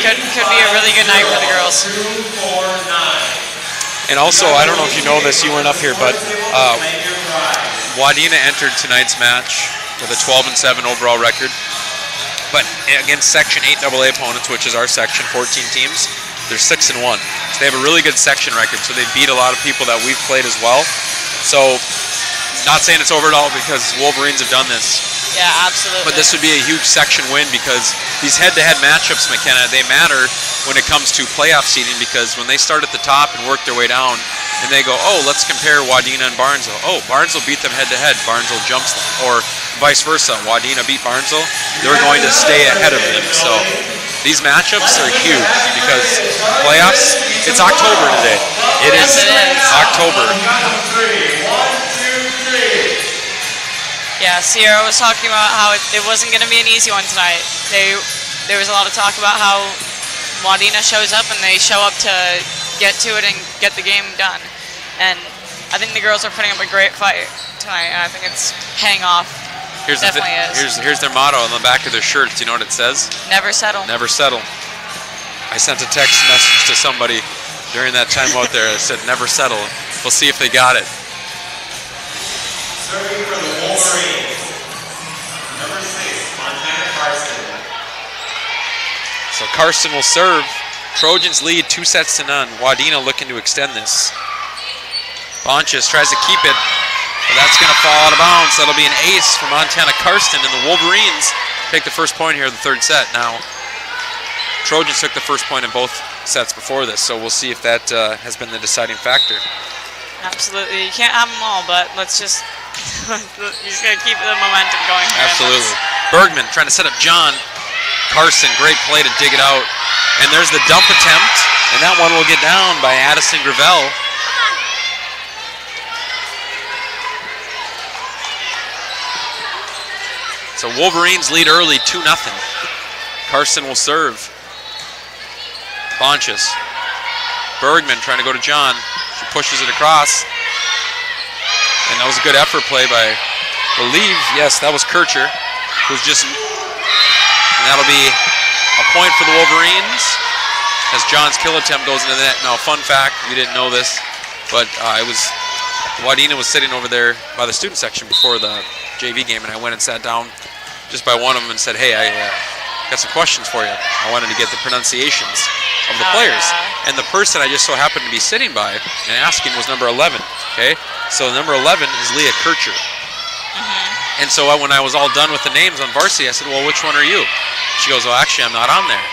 could be a really good night for the girls. And also, I don't know if you know this, you weren't up here, but Wadena entered tonight's match with a 12-7 overall record. But against Section 8 AA opponents, which is our section, 14 teams, they're 6-1. So they have a really good section record, so they beat a lot of people that we've played as well. So, not saying it's over at all because Wolverines have done this. Yeah, absolutely. But this would be a huge section win because these head-to-head matchups, McKenna, they matter when it comes to playoff seeding, because when they start at the top and work their way down, and they go, oh, let's compare Wadena and Barnesville. Oh, Barnesville beat them head-to-head. Barnesville jumps them. Or vice versa. Wadena beat Barnesville. They're going to stay ahead of them. So these matchups are huge because playoffs, it's October today. It is October. Yeah, Sierra was talking about how it wasn't going to be an easy one tonight. There was a lot of talk about how Wadena shows up and they show up to get to it and get the game done. And I think the girls are putting up a great fight tonight, and I think it's paying off. Here's their motto on the back of their shirts. Do you know what it says? Never settle. Never settle. I sent a text message to somebody during that time out there. I said, never settle. We'll see if they got it. Serving for the Wolverines, number 6, Montana Carson. So Carson will serve. Trojans lead 2-0. Wadena looking to extend this. Bonches tries to keep it, but that's going to fall out of bounds. That'll be an ace for Montana Carson, and the Wolverines take the first point here in the third set. Now, Trojans took the first point in both sets before this, so we'll see if that has been the deciding factor. Absolutely. You can't have them all, but let's just you just got to keep the momentum going here. Absolutely. Bergman trying to set up John. Carson, great play to dig it out. And there's the dump attempt, and that one will get down by Addison Gravel. So Wolverines lead early, 2-0. Carson will serve. Bonches. Bergman trying to go to John. She pushes it across. And that was a good effort play by, I believe, yes, that was Kircher, who's just, and that'll be a point for the Wolverines as John's kill attempt goes into the net. Now, fun fact, we didn't know this, but Wadena was sitting over there by the student section before the JV game, and I went and sat down just by one of them and said, hey, I got some questions for you. I wanted to get the pronunciations of the players. And the person I just so happened to be sitting by and asking was number 11, okay? So number 11 is Leah Kircher. And so when I was all done with the names on Varsity, I said, well, which one are you? She goes, well, actually, I'm not on there.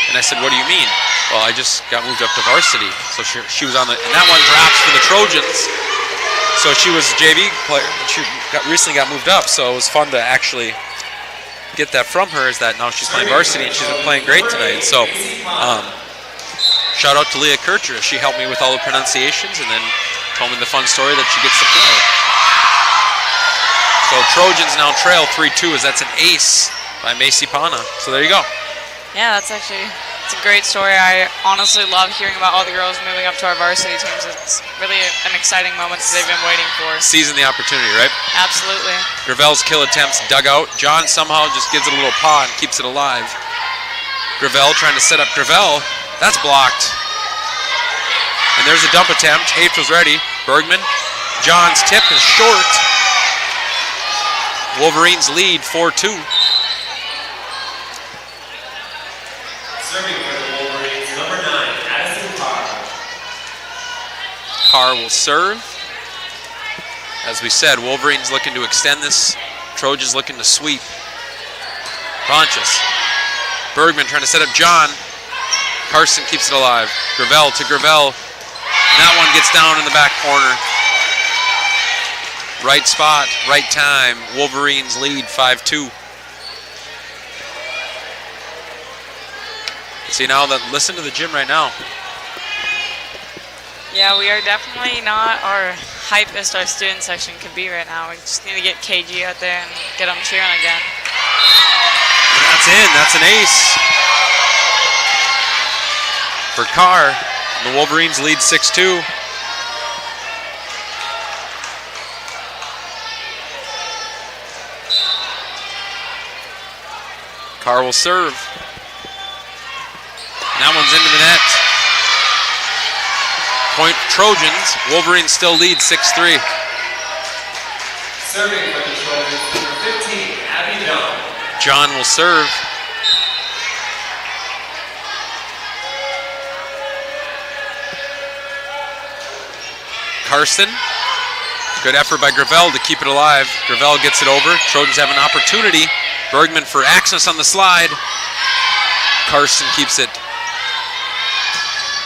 And I said, what do you mean? Well, I just got moved up to Varsity. So she was on the, and that one drops for the Trojans. So she was a JV player. She recently got moved up, so it was fun to actually get that from her, is that now she's playing Varsity, and she's been playing great tonight. So shout out to Leah Kircher. She helped me with all the pronunciations and then told me the fun story that she gets to play. So Trojans now trail 3-2 as that's an ace by Macy Pana. So there you go. Yeah, it's a great story. I honestly love hearing about all the girls moving up to our varsity teams. It's really an exciting moment that they've been waiting for. Seizing the opportunity, right? Absolutely. Gravel's kill attempts dug out. John somehow just gives it a little paw and keeps it alive. Gravel trying to set up Gravel. That's blocked. And there's a dump attempt. Hafe was ready. Bergman. John's tip is short. Wolverines lead 4-2. Serving for the Wolverines, number 9, Addison Carr. Carr will serve. As we said, Wolverines looking to extend this. Trojans looking to sweep. Bonchus. Bergman trying to set up John. Carson keeps it alive. Gravel to Gravel. And that one gets down in the back corner. Right spot, right time. Wolverines lead 5-2. See now that, listen to the gym right now. Yeah, we are definitely not our hypest our student section could be right now. We just need to get KG out there and get them cheering again. And that's in, that's an ace. For Carr, the Wolverines lead 6-2. Carr will serve. And that one's into the net. Point Trojans. Wolverines still lead 6-3. Serving for the Trojans, number 15, Abby John. John will serve. Carson. Good effort by Gravel to keep it alive. Gravel gets it over. Trojans have an opportunity. Bergman for access on the slide. Carson keeps it.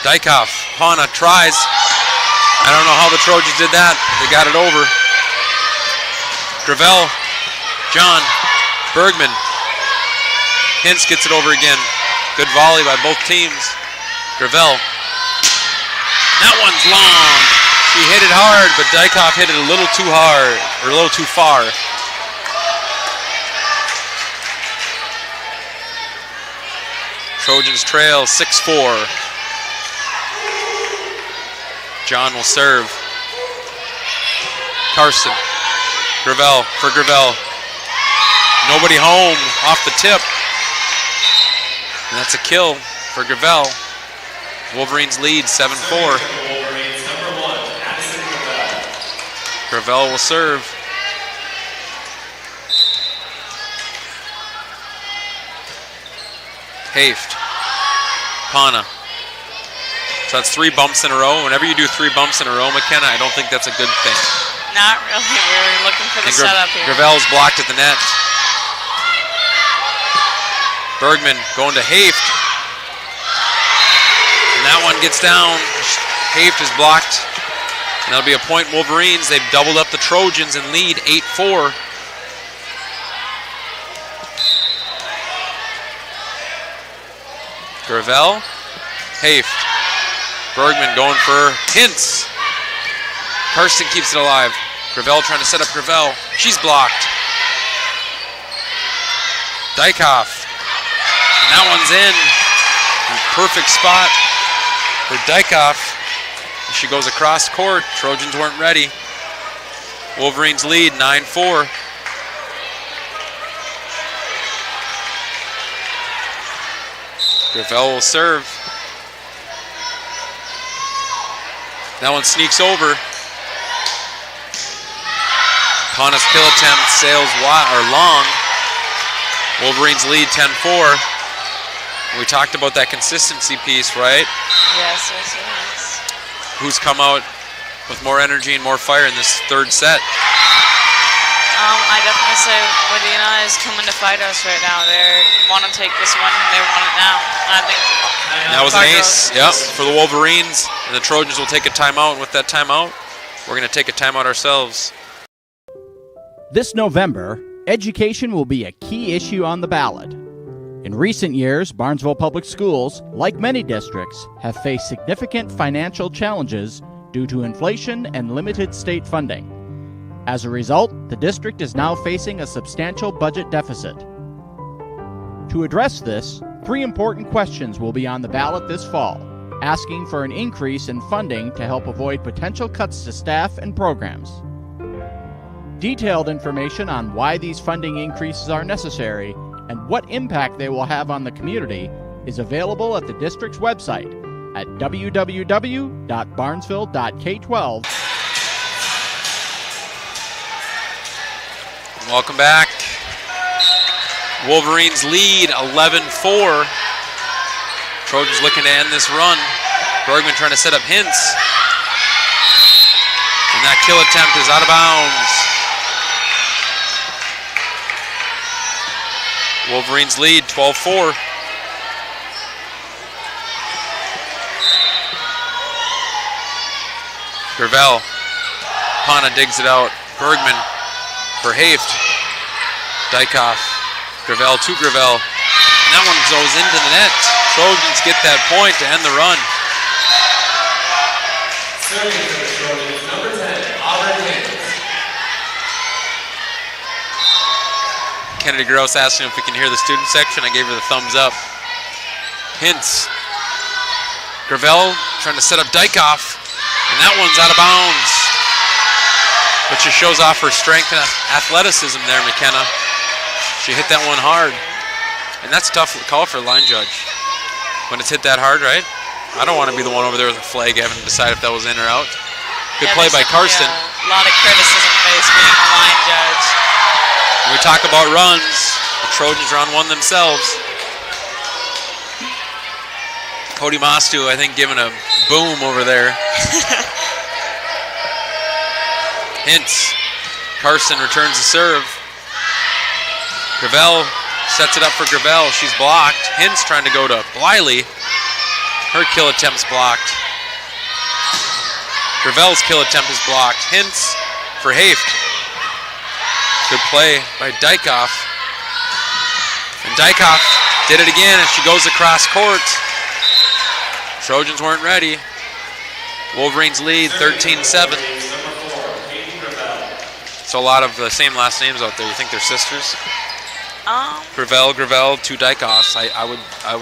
Dykhoff. Hana tries. I don't know how the Trojans did that. They got it over. Gravel. John. Bergman. Hintz gets it over again. Good volley by both teams. Gravel. That one's long. She hit it hard, but Dykhoff hit it a little too hard, or a little too far. Trojans trail 6-4. John will serve. Carson. Gravel for Gravel. Nobody home off the tip. And that's a kill for Gravel. Wolverines lead 7-4. Wolverines, number 1, Addison Gravel. Gravel will serve. Haft. Pana. So that's 3 bumps in a row. Whenever you do 3 bumps in a row, McKenna, I don't think that's a good thing. Not really. We're looking for the setup here. Gravel's blocked at the net. Bergman going to Haft. And that one gets down. Haft is blocked. And that'll be a point Wolverines. They've doubled up the Trojans and lead 8-4. Gravel. Haft. Bergman going for Hintz. Karsten keeps it alive. Gravel trying to set up Gravel. She's blocked. Dykhoff. And that one's in. Perfect spot for Dykhoff. She goes across court. Trojans weren't ready. Wolverines lead 9-4. Gravel will serve. That one sneaks over. Pana's kill attempt sails wide or long. Wolverines lead 10-4. We talked about that consistency piece, right? Yes. Who's come out with more energy and more fire in this third set? I definitely say Medina is coming to fight us right now. They want to take this one. They want it now. I think that was an ace. Yep, for the Wolverines. And the Trojans will take a timeout. And with that timeout, we're going to take a timeout ourselves. This November, education will be a key issue on the ballot. In recent years, Barnesville Public Schools, like many districts, have faced significant financial challenges due to inflation and limited state funding. As a result, the district is now facing a substantial budget deficit. To address this, 3 important questions will be on the ballot this fall, asking for an increase in funding to help avoid potential cuts to staff and programs. Detailed information on why these funding increases are necessary and what impact they will have on the community is available at the district's website at www.barnesville.k12. Welcome back. Wolverines lead 11-4. Trojans looking to end this run. Bergman trying to set up Hintz. And that kill attempt is out of bounds. Wolverines lead 12-4. Gravel. Pana digs it out. Bergman for Haft. Dykoff. Gravel to Gravel. And that one goes into the net. Trojans get that point to end the run. Serving for the Trojans, number 10, Auburn Hintz. Kennedy Gross asking if we can hear the student section. I gave her the thumbs up. Hintz. Gravel trying to set up Dykoff. And that one's out of bounds. But she shows off her strength and athleticism there, McKenna. She hit that one hard. And that's a tough call for a line judge. When it's hit that hard, right? I don't want to be the one over there with a flag having to decide if that was in or out. Good play by Karsten. A lot of criticism faced being a line judge. When we talk about runs, the Trojans are on one themselves. Cody Mostu, I think, giving a boom over there. Hintz. Carson returns the serve. Gravel sets it up for Gravel. She's blocked. Hintz trying to go to Bliley. Her kill attempt's blocked. Gravel's kill attempt is blocked. Hintz for Haft. Good play by Dykoff. And Dykoff did it again as she goes across court. Trojans weren't ready. Wolverines lead 13-7. So a lot of the same last names out there. You think they're sisters? Gravel, two Dykoffs. I would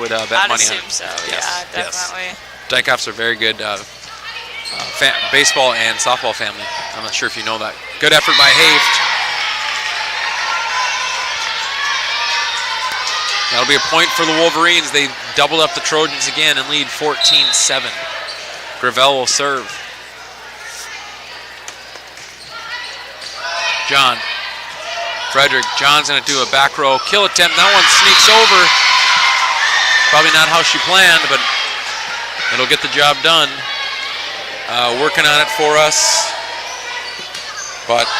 bet I'd money assume on it. so. Yes, Yeah, definitely. Yes. Dykoffs are very good baseball and softball family. I'm not sure if you know that. Good effort by Haft. That'll be a point for the Wolverines. They doubled up the Trojans again and lead 14-7. Gravel will serve. John. Frederick. John's going to do a back row kill attempt. That one sneaks over. Probably not how she planned, but it'll get the job done. Working on it for us. But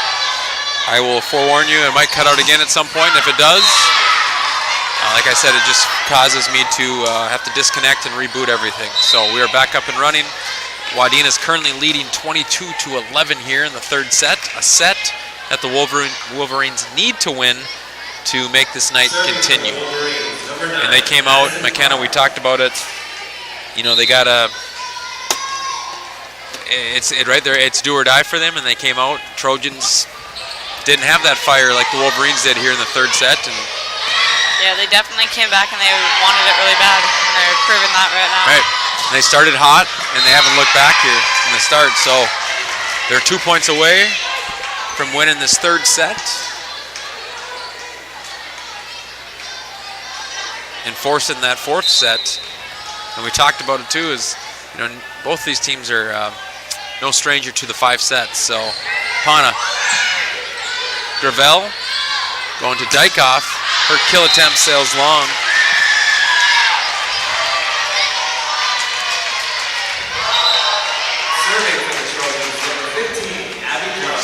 I will forewarn you, it might cut out again at some point. If it does, like I said, it just causes me to have to disconnect and reboot everything. So we are back up and running. Wadena is currently leading 22-11 here in the third set. A set that the Wolverines need to win to make this night continue. And they came out, McKenna, we talked about it. You know, they got right there, it's do or die for them, and they came out. Trojans didn't have that fire like the Wolverines did here in the third set. And yeah, they definitely came back and they wanted it really bad. And they're proving that right now. Right. They started hot, and they haven't looked back here in the start. So they're 2 points away from winning this third set and forcing that fourth set. And we talked about it too, is, you know, both these teams are no stranger to the 5 sets. So Pana, Gravel going to Dykoff. Her kill attempt sails long.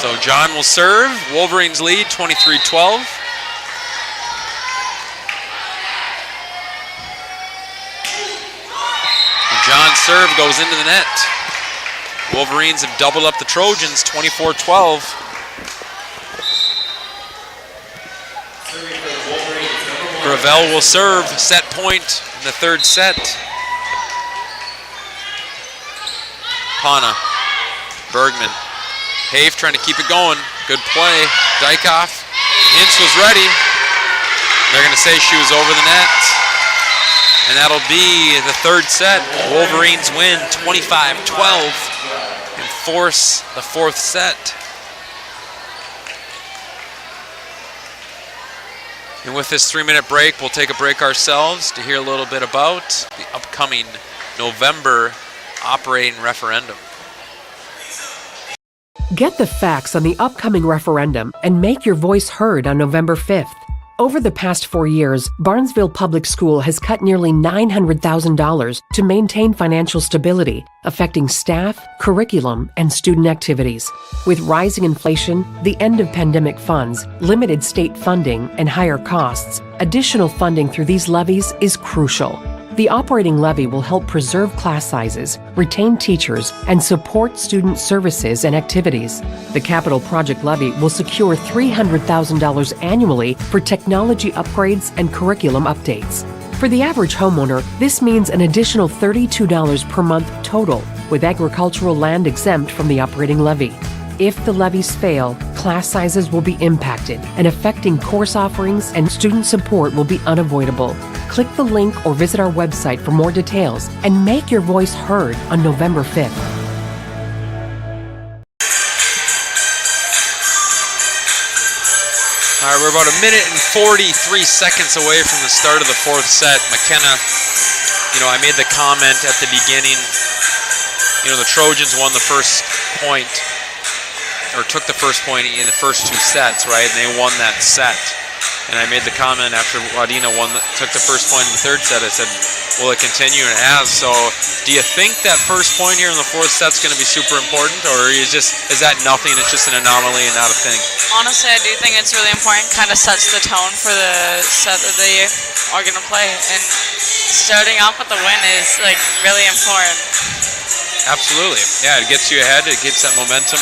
So John will serve. Wolverines lead 23-12. And John's serve goes into the net. Wolverines have doubled up the Trojans 24-12. Gravel will serve, set point in the third set. Pana, Bergman. Haft trying to keep it going. Good play. Dykoff. Hintz was ready. They're going to say she was over the net. And that'll be the third set. Wolverines win 25-12 and force the fourth set. And with this 3-minute break, we'll take a break ourselves to hear a little bit about the upcoming November operating referendum. Get the facts on the upcoming referendum and make your voice heard on November 5th. Over the past 4 years, Barnesville Public School has cut nearly $900,000 to maintain financial stability, affecting staff, curriculum, and student activities. With rising inflation, the end of pandemic funds, limited state funding, and higher costs, additional funding through these levies is crucial. The operating levy will help preserve class sizes, retain teachers, and support student services and activities. The capital project levy will secure $300,000 annually for technology upgrades and curriculum updates. For the average homeowner, this means an additional $32 per month total, with agricultural land exempt from the operating levy. If the levies fail, class sizes will be impacted, and affecting course offerings and student support will be unavoidable. Click the link or visit our website for more details and make your voice heard on November 5th. All right, we're about 1 minute and 43 seconds away from the start of the 4th set. McKenna, I made the comment at the beginning, the Trojans won the first point, or took the first point in the first 2 sets, right? And they won that set. And I made the comment after Wadena took the first point in the 3rd set. I said, will it continue? And it has. So do you think that first point here in the 4th set is going to be super important? Or is that nothing? It's just an anomaly and not a thing? Honestly, I do think it's really important. Kind of sets the tone for the set that they are going to play. And starting off with the win is really important. Absolutely. Yeah, it gets you ahead. It gives that momentum.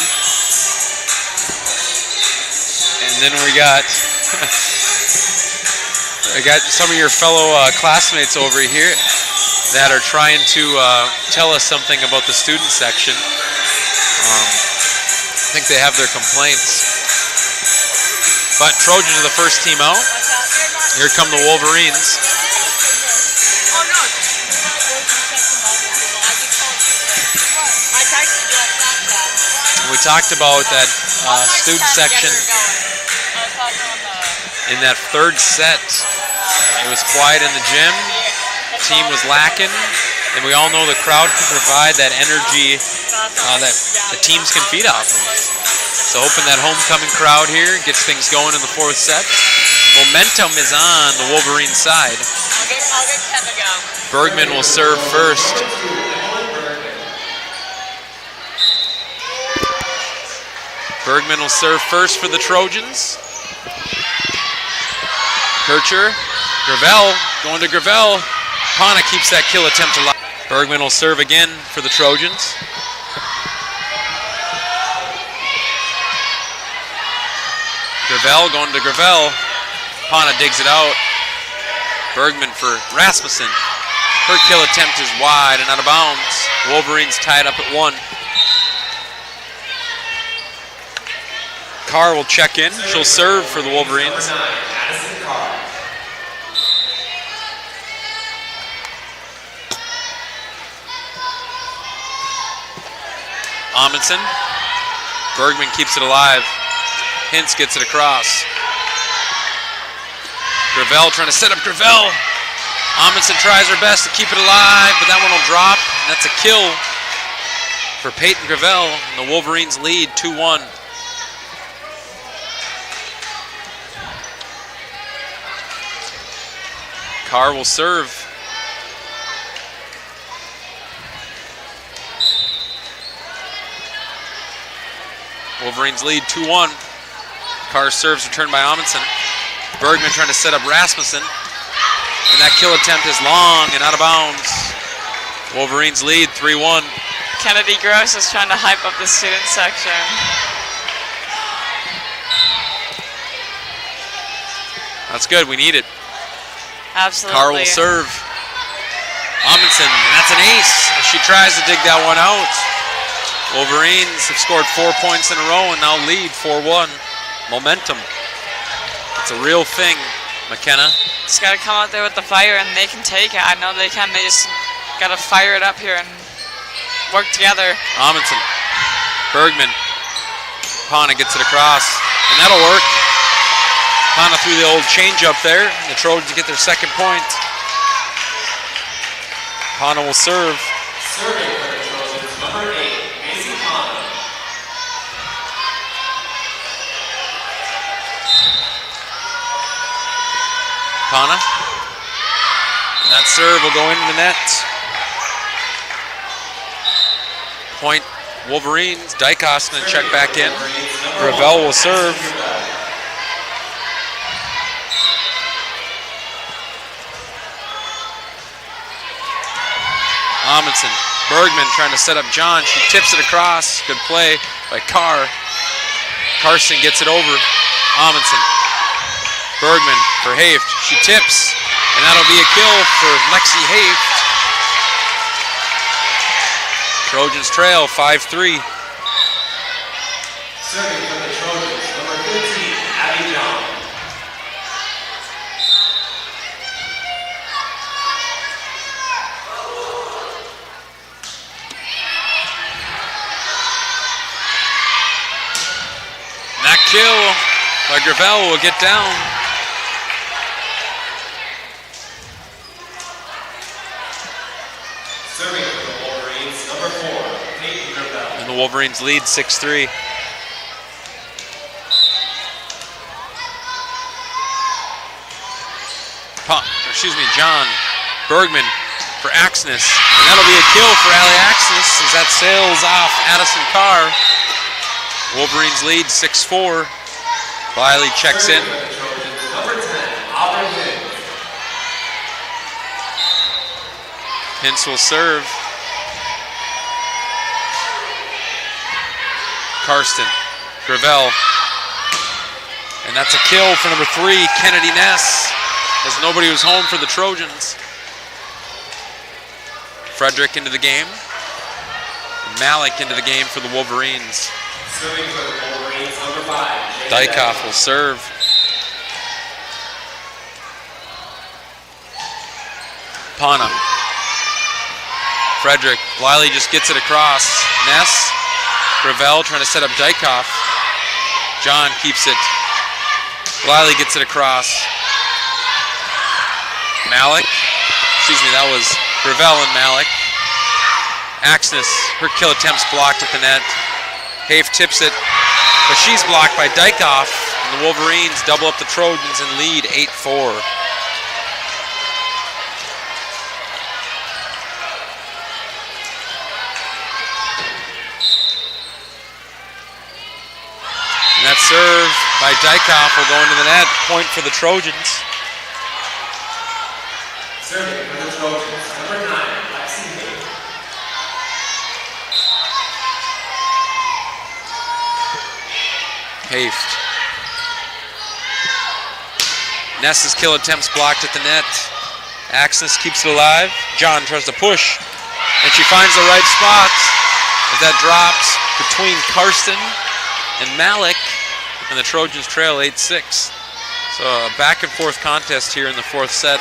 And then we got... I got some of your fellow classmates over here that are trying to tell us something about the student section. I think they have their complaints. But Trojans are the first team out. Here come the Wolverines. We talked about that student section in that 3rd set. It was quiet in the gym. The team was lacking, and we all know the crowd can provide that energy that the teams can feed off of. So hoping that homecoming crowd here gets things going in the 4th set. Momentum is on the Wolverine side. Bergman will serve first. Bergman will serve first for the Trojans. Kircher, Gravel, going to Gravel. Pana keeps that kill attempt alive. Bergman will serve again for the Trojans. Gravel going to Gravel. Pana digs it out. Bergman for Rasmussen. Her kill attempt is wide and out of bounds. Wolverines tied up at 1. Carr will check in. She'll serve for the Wolverines. Amundsen. Bergman keeps it alive. Hintz gets it across. Gravel trying to set up Gravel. Amundsen tries her best to keep it alive, but that one will drop. And that's a kill for Peyton Gravel. And the Wolverines lead 2-1. Carr will serve. Wolverines lead 2-1. Carr serves, returned by Amundsen. Bergman trying to set up Rasmussen. And that kill attempt is long and out of bounds. Wolverines lead 3-1. Kennedy Gross is trying to hype up the student section. That's good, we need it. Absolutely. Carr will serve. Amundsen, and that's an ace. She tries to dig that one out. Wolverines have scored 4 points in a row and now lead 4-1. Momentum. It's a real thing, McKenna. Just got to come out there with the fire, and they can take it. I know they can. They just got to fire it up here and work together. Amundsen. Bergman. Pana gets it across, and that'll work. Pana threw the old change up there. The Trojans get their second point. Pana will serve. Serving for the Trojans, number 8, Macy Pana. Pana. And that serve will go into the net. Point Wolverines. Dykhoff's going to check back in. Gravel will serve. Amundsen. Bergman trying to set up John. She tips it across. Good play by Carr. Carson gets it over. Amundsen. Bergman for Haft. She tips. And that'll be a kill for Lexi Haft. Trojans trail 5-3. Serving for the Trojans, number 15, Abby John. And that kill by Gravel will get down. Serving for the Wolverines, number 4, Peyton Gravel. And the Wolverines lead 6-3. John Bergman for Axness. And that'll be a kill for Allie Axness as that sails off Addison Carr. Wolverines lead 6-4. Biley checks in. Number 10, Auburn Hicks. Hintz will serve. Karsten. Gravel. And that's a kill for number 3, Kennedy Ness, as nobody was home for the Trojans. Frederick into the game. Malik into the game for the Wolverines. Serving for the Wolverines, number 5, Dykhoff will serve. Pana. Frederick. Bliley just gets it across. Ness. Gravel trying to set up Dykhoff. John keeps it. Bliley gets it across. Malik. Excuse me, that was Gravel and Malik. Axness, her kill attempt's blocked at the net. Haft tips it, but she's blocked by Dykhoff. And the Wolverines double up the Trojans and lead 8-4. And that serve by Dykhoff will go into the net. Point for the Trojans. Serving for the Trojans, number 9, Lexi Haft. Haft. Ness's kill attempts blocked at the net. Axness keeps it alive. John tries to push, and she finds the right spot as that drops between Karsten and Malik, and the Trojans trail 8-6. So a back and forth contest here in the fourth set,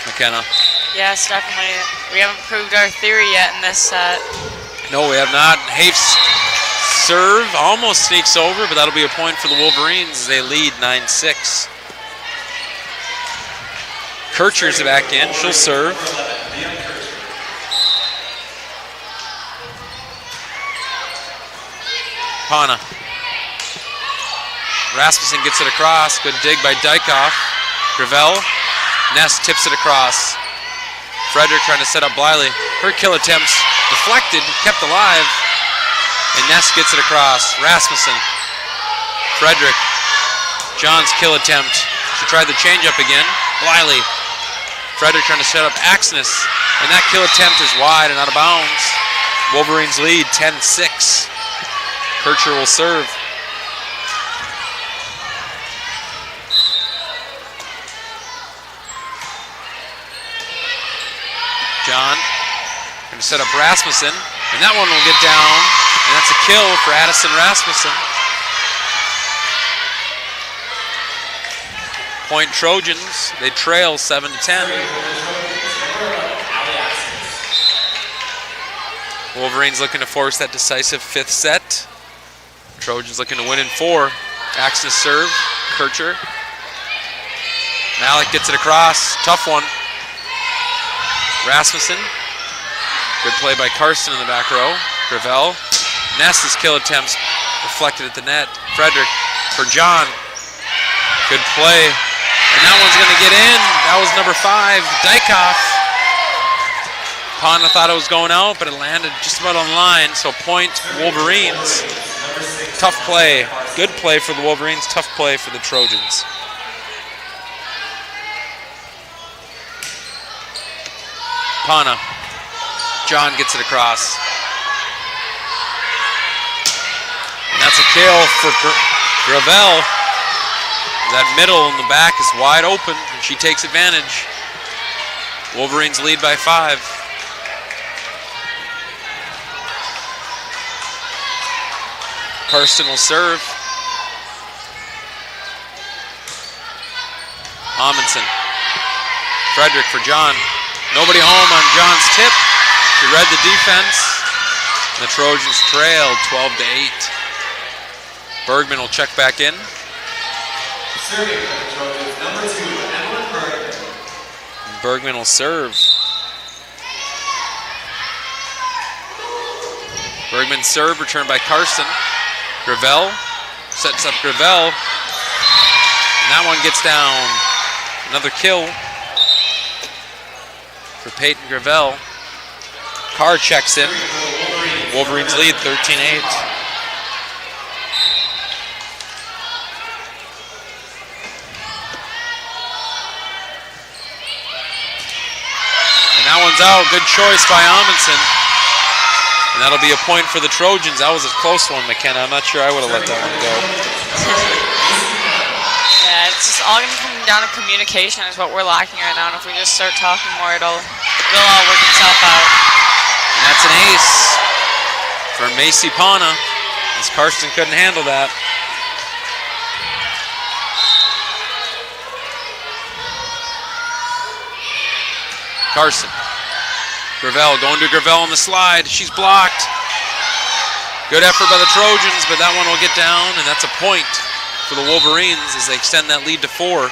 McKenna. Yes, definitely. We haven't proved our theory yet in this set. No, we have not. Haft's serve almost sneaks over, but that'll be a point for the Wolverines as they lead 9-6. Kircher's back in. She'll serve. Pana. Rasmussen gets it across. Good dig by Dykhoff. Gravel. Ness tips it across. Frederick trying to set up Bliley. Her kill attempts deflected, kept alive. And Ness gets it across. Rasmussen. Frederick. John's kill attempt. She tried the change-up again. Bliley. Frederick trying to set up Axness. And that kill attempt is wide and out of bounds. Wolverines lead 10-6. Kircher will serve. John going to set up Rasmussen, and that one will get down, and that's a kill for Addison Rasmussen. Point Trojans, they trail 7-10. Wolverines looking to force that decisive fifth set. Trojans looking to win in 4. Axness serve, Kircher. Malik gets it across. Tough one. Rasmussen. Good play by Karsten in the back row. Gravel. Ness's kill attempts deflected at the net. Frederick for John. Good play. And that one's going to get in. That was number 5, Dykhoff. Pana thought it was going out, but it landed just about on the line. So point Wolverines. Tough play. Good play for the Wolverines. Tough play for the Trojans. Pana. John gets it across. And that's a kill for Gravel. That middle in the back is wide open, and she takes advantage. Wolverines lead by 5. Karsten will serve. Amundsen. Frederick for John. Nobody home on John's tip. He read the defense. The Trojans trailed 12-8. Bergman will check back in. Serving for the Trojans, number 2, Emily Bergman. Bergman will serve. Bergman serve, returned by Karsten. Gravel sets up Gravel. And that one gets down. Another kill for Peyton Gravel. Carr checks in. Wolverines lead 13-8. And that one's out. Good choice by Amundsen. And that'll be a point for the Trojans. That was a close one, McKenna. I'm not sure I would have let that one go. Yeah, it's just all going to come down to communication is what we're lacking right now. And if we just start talking more, it'll all work itself out. And that's an ace for Macy Pana, as Karsten couldn't handle that. Carson. Gravel going to Gravel on the slide. She's blocked. Good effort by the Trojans, but that one will get down, and that's a point for the Wolverines as they extend that lead to 4.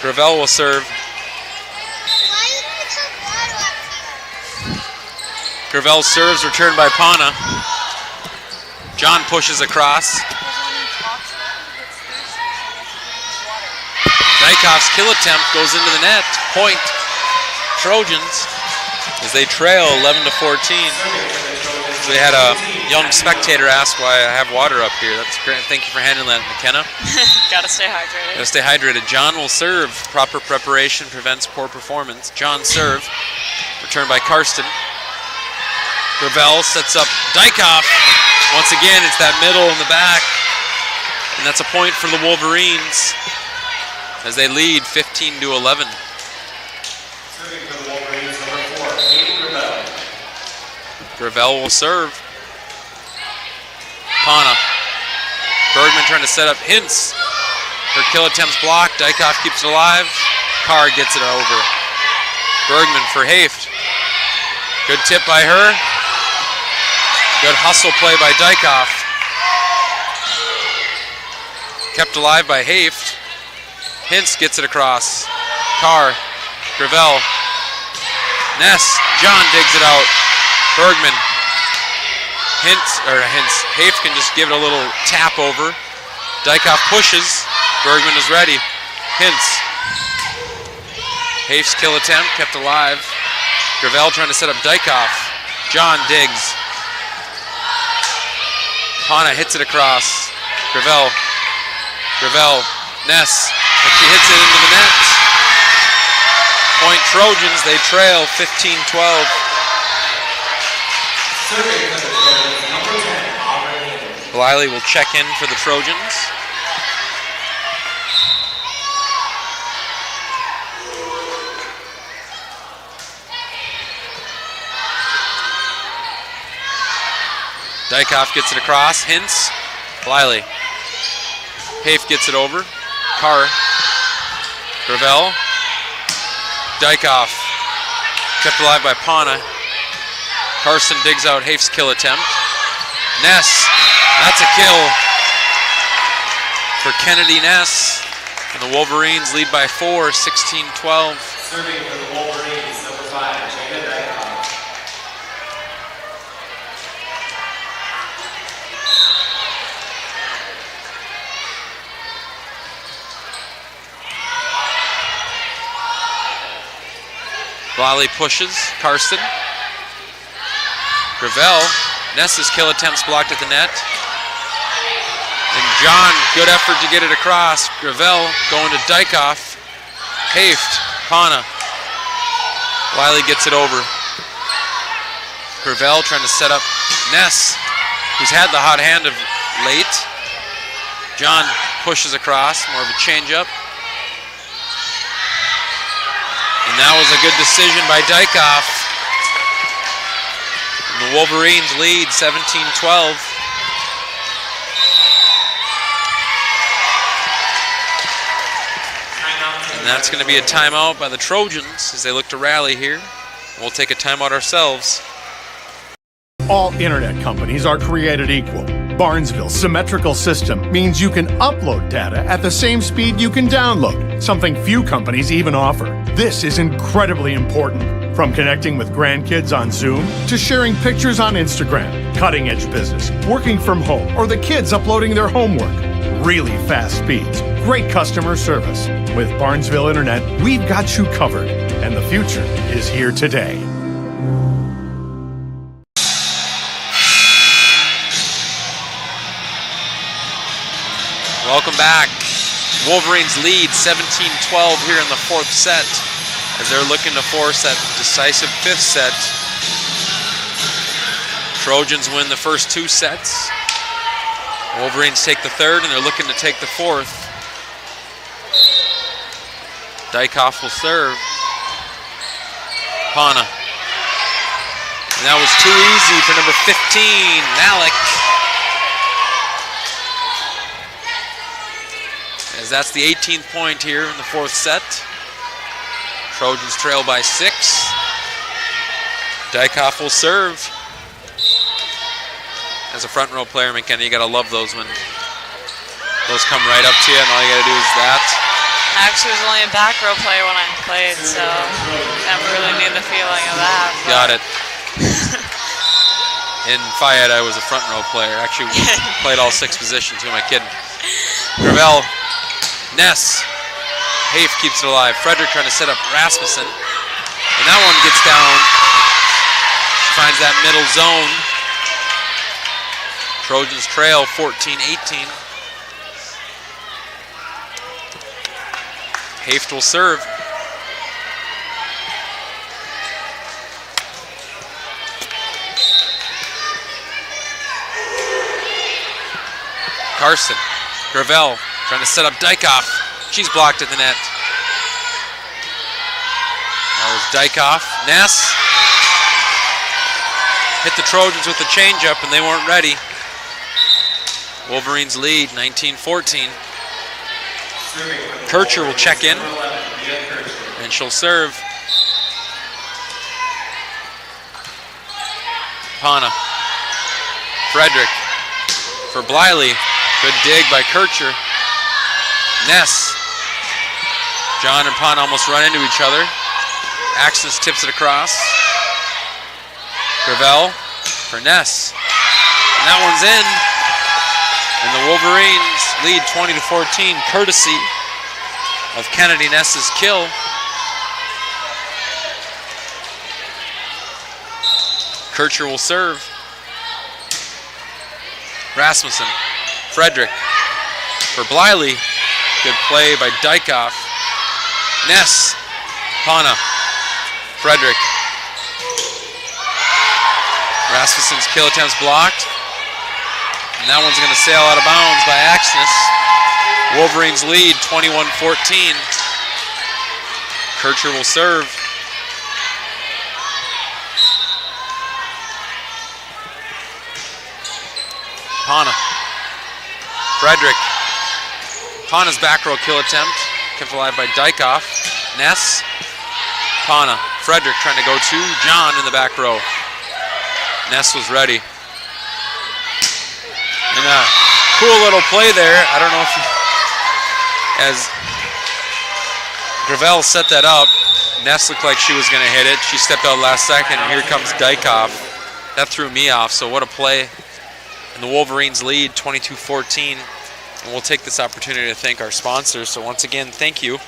Gravel will serve. Gravel serves, returned by Pana. John pushes across. Dykhoff's kill attempt goes into the net. Point Trojans as they trail 11-14. So we had a young spectator ask why I have water up here. That's great. Thank you for handling that, McKenna. Gotta stay hydrated. Gotta stay hydrated. John will serve. Proper preparation prevents poor performance. John serve. Returned by Karsten. Gravel sets up Dykhoff. Once again, it's that middle in the back. And that's a point for the Wolverines as they lead 15-11. Serving for the Wolverines, number 4, Peyton Gravel. Gravel will serve. Pana. Bergman trying to set up Hintz. Her kill attempt's blocked. Dykhoff keeps it alive. Carr gets it over. Bergman for Haft. Good tip by her. Good hustle play by Dykhoff. Kept alive by Haft. Hintz gets it across. Carr. Gravel. Ness. John digs it out. Bergman. Haft can just give it a little tap over. Dykhoff pushes. Bergman is ready. Hintz. Haft's kill attempt kept alive. Gravel trying to set up Dykhoff. John digs. Pana hits it across. Gravel. Ness. And she hits it into the net. Point Trojans. They trail 15-12. Serving for the Trojans, number 10, Aubrey. Bliley will check in for the Trojans. Dykhoff gets it across. Hintz. Bliley. Haft gets it over. Carr. Gravel. Dykhoff. Kept alive by Pana. Carson digs out Haft's kill attempt. Ness. That's a kill for Kennedy Ness. And the Wolverines lead by 4, 16-12. Serving for the Wolverines, number 5, Jada Dykoff. Bliley pushes. Karsten. Gravel. Ness's kill attempts blocked at the net. And John, good effort to get it across. Gravel going to Dykoff. Haft. Pana. Wiley gets it over. Gravel trying to set up Ness, who's had the hot hand of late. John pushes across, more of a changeup. And that was a good decision by Dykoff. And the Wolverines lead 17-12. And that's going to be a timeout by the Trojans as they look to rally here. We'll take a timeout ourselves. All internet companies are created equal. Barnesville's symmetrical system means you can upload data at the same speed you can download, something few companies even offer. This is incredibly important. From connecting with grandkids on Zoom to sharing pictures on Instagram, cutting-edge business, working from home, or the kids uploading their homework. Really fast speeds, great customer service. With Barnesville Internet, we've got you covered, and the future is here today. Welcome back. Wolverines lead 17-12 here in the fourth set as they're looking to force that decisive fifth set. Trojans win the first two sets. Wolverines take the third, and they're looking to take the fourth. Dykoff will serve. Pana. And that was too easy for number 15, Malik. As that's the 18th point here in the fourth set. Trojans trail by 6. Dykoff will serve. As a front row player, McKenna, you gotta love those when those come right up to you and all you gotta do is that. I actually was only a back row player when I played, so never really knew the feeling of that. Got it. In Fayette, I was a front row player. Actually played all 6 positions. Who am I kidding? Gravel. Ness. Hafe keeps it alive. Frederick trying to set up Rasmussen. And that one gets down. Finds that middle zone. Trojans trail 14-18. Hafe will serve. Carson. Gravel trying to set up Dykoff. She's blocked at the net. That was Dykoff. Ness hit the Trojans with the changeup, and they weren't ready. Wolverines lead 19-14. Kircher will check in, and she'll serve. Pana. Frederick for Bliley. Good dig by Kircher. Ness. John and Pana almost run into each other. Axis tips it across. Gravel for Ness. And that one's in. And the Wolverines lead 20-14, courtesy of Kennedy Ness's kill. Kircher will serve. Rasmussen. Frederick for Bliley. Good play by Dykoff. Ness. Pana. Frederick. Rasmussen's kill attempt's blocked. And that one's going to sail out of bounds by Axness. Wolverines lead 21-14. Kircher will serve. Pana. Frederick. Pana's back row kill attempt. Kept alive by Dykoff. Ness. Pana. Frederick trying to go to John in the back row. Ness was ready. And a cool little play there. I don't know if as Gravel set that up. Ness looked like she was going to hit it. She stepped out last second, and here comes Dykhoff. That threw me off, so what a play. And the Wolverines lead 22-14. And we'll take this opportunity to thank our sponsors. So once again, thank you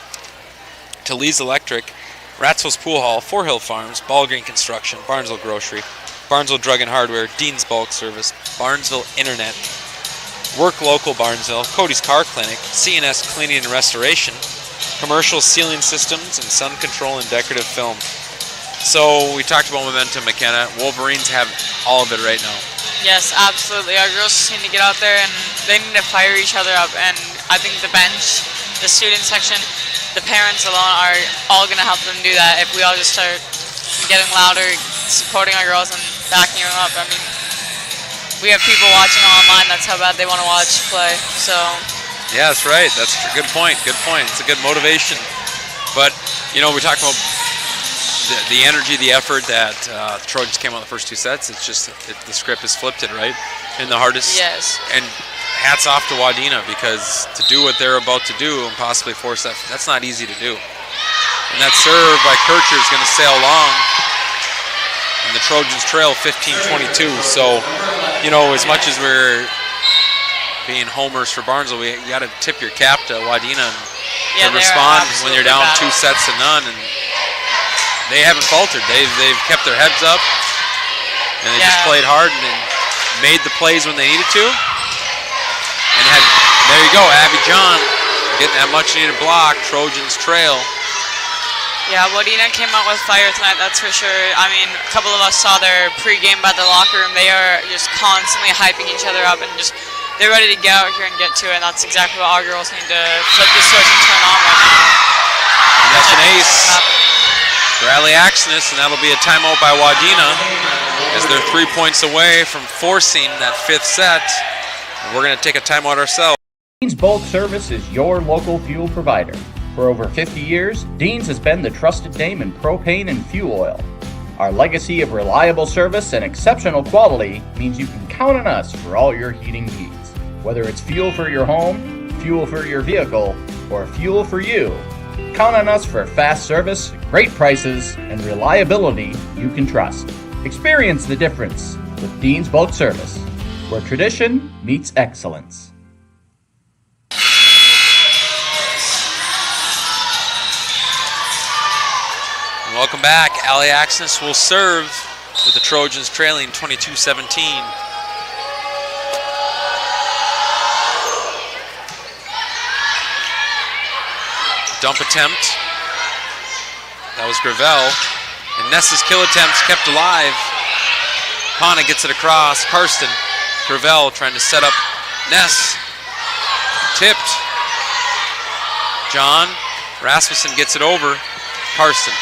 to Lee's Electric, Ratsville's Pool Hall, Four Hill Farms, Ball Green Construction, Barnesville Grocery, Barnesville Drug and Hardware, Dean's Bulk Service, Barnesville Internet, Work Local Barnesville, Cody's Car Clinic, CNS Cleaning and Restoration, Commercial Ceiling Systems, and Sun Control and Decorative Film. So we talked about momentum, McKenna. Wolverines have all of it right now. Yes, absolutely. Our girls just need to get out there and they need to fire each other up. And I think the bench, the student section, the parents alone are all going to help them do that if we all just start getting louder, supporting our girls and backing them up. I mean, we have people watching online. That's how bad they want to watch play. So. Yeah, that's right. That's a good point. Good point. It's a good motivation. But, you know, we talked about the energy, the effort that the Trojans came on the first two sets. It's just the script has flipped it, right? In the hardest. Yes. And hats off to Wadena, because to do what they're about to do and possibly force that, that's not easy to do. And that serve by Kircher is going to sail long. And the Trojans trail 15-22. So, you know, as much as we're being homers for Barnesville, you got to tip your cap to Wadena to respond when you're down 2 sets to none. And they haven't faltered. They've kept their heads up, and they just played hard and made the plays when they needed to. And there you go, Abby John getting that much-needed block. Trojans trail. Yeah, Wadena came out with fire tonight, that's for sure. I mean, a couple of us saw their pregame by the locker room. They are just constantly hyping each other up and just they're ready to get out here and get to it. And that's exactly what our girls need to flip the switch and turn on right now. And that's an ace for Allie Axness, and that'll be a timeout by Wadena as they're 3 points away from forcing that 5th set. And we're going to take a timeout ourselves. Dean's Bulk Service is your local fuel provider. For over 50 years, Dean's has been the trusted name in propane and fuel oil. Our legacy of reliable service and exceptional quality means you can count on us for all your heating needs. Whether it's fuel for your home, fuel for your vehicle, or fuel for you, count on us for fast service, great prices, and reliability you can trust. Experience the difference with Dean's Bulk Service, where tradition meets excellence. And welcome back. Allie Axness will serve with the Trojans trailing 22-17. Dump attempt. That was Gravel. And Ness's kill attempts kept alive. Pana gets it across. Karsten. Gravel trying to set up Ness. Tipped. John. Rasmussen gets it over. Karsten.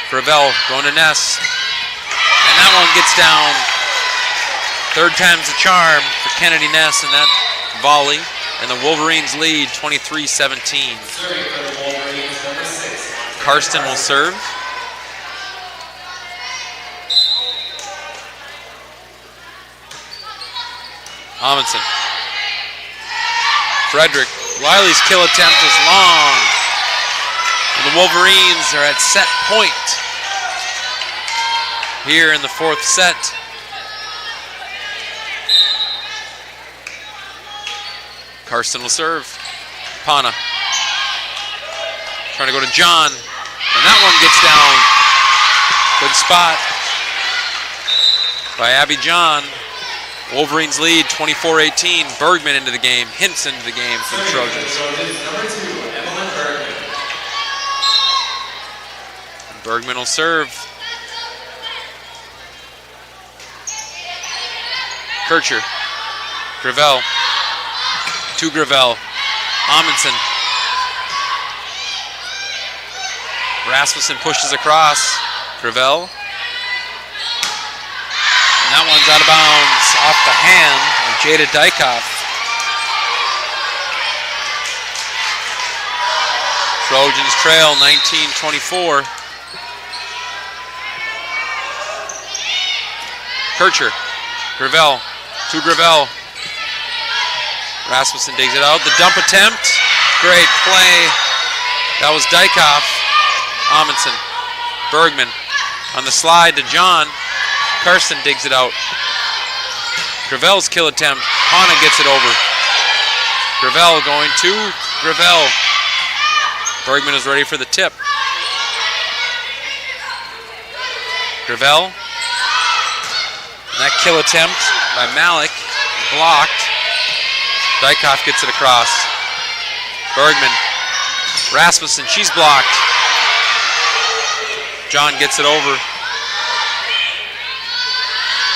Gravel going to Ness. And that one gets down. 3rd time's the charm for Kennedy Ness in that volley. And the Wolverines lead 23-17. Karsten will serve. Amundsen. Frederick. Wiley's kill attempt is long. And the Wolverines are at set point here in the 4th set. Karsten will serve. Pana. Trying to go to John. And that one gets down. Good spot by Abby John. Wolverines lead 24-18. Bergman into the game. Hintz into the game for the Trojans. Number 2, Evelyn Bergman. And Bergman will serve. Kircher. Gravel. To Gravel. Amundsen. Rasmussen pushes across. Gravel. And that one's out of bounds off the hand of Jada Dykhoff. Trojans trail 19-24. Kircher. Gravel. To Gravel. Rasmussen digs it out. The dump attempt. great play. That was Dykoff. Amundsen. Bergman on the slide to John. Carson digs it out. Gravel's kill attempt. Hana gets it over. Gravel going to Gravel. Bergman is ready for the tip. Gravel. And that kill attempt by Malik. Blocked. Dykoff gets it across. Bergman. Rasmussen, she's blocked. John gets it over.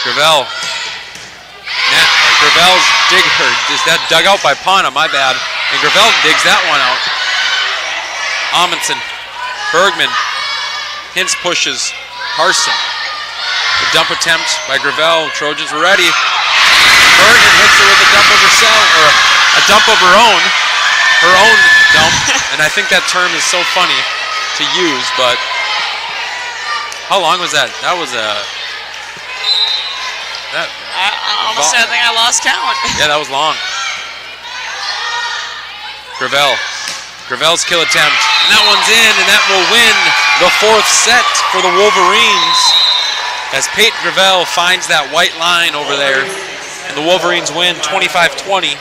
Gravel. Gravel's is that dug out by Pana, my bad. And Gravel digs that one out. Amundsen. Bergman. Hintz pushes. Carson. The dump attempt by Gravel. Trojans were ready. Bergman hits her with a dump of herself, or a dump of her own dump. And I think that term is so funny to use, but how long was that? That was I almost said I think I lost count. Yeah, that was long. Gravel's kill attempt. And that one's in, and that will win the 4th set for the Wolverines. As Peyton Gravel finds that white line over there. And the Wolverines win 25-20.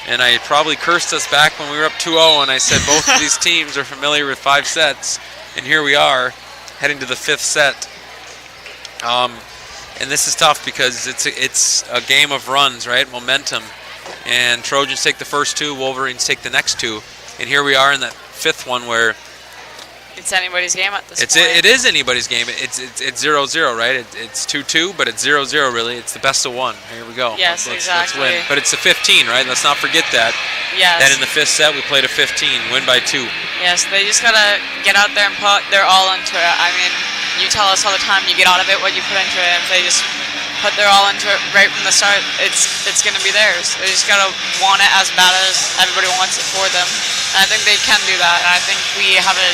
And I probably cursed us back when we were up 2-0, and I said both of these teams are familiar with 5 sets. And here we are, heading to the 5th set. And this is tough because it's a game of runs, right? Momentum. And Trojans take the first 2, Wolverines take the next 2. And here we are in that 5th one where it's anybody's game at this point. It is anybody's game. It's 0-0, right? It's 2-2, but it's 0-0 really. It's the best of 1. Here we go. Yes, exactly. Let's win. But it's a 15, right? Let's not forget that. Yes. That in the 5th set we played a 15, win by 2. Yes, they just gotta get out there and put their all into it. I mean, you tell us all the time you get out of it what you put into it. If they just put their all into it right from the start, it's going to be theirs. They just got to want it as bad as everybody wants it for them. And I think they can do that. And I think we have a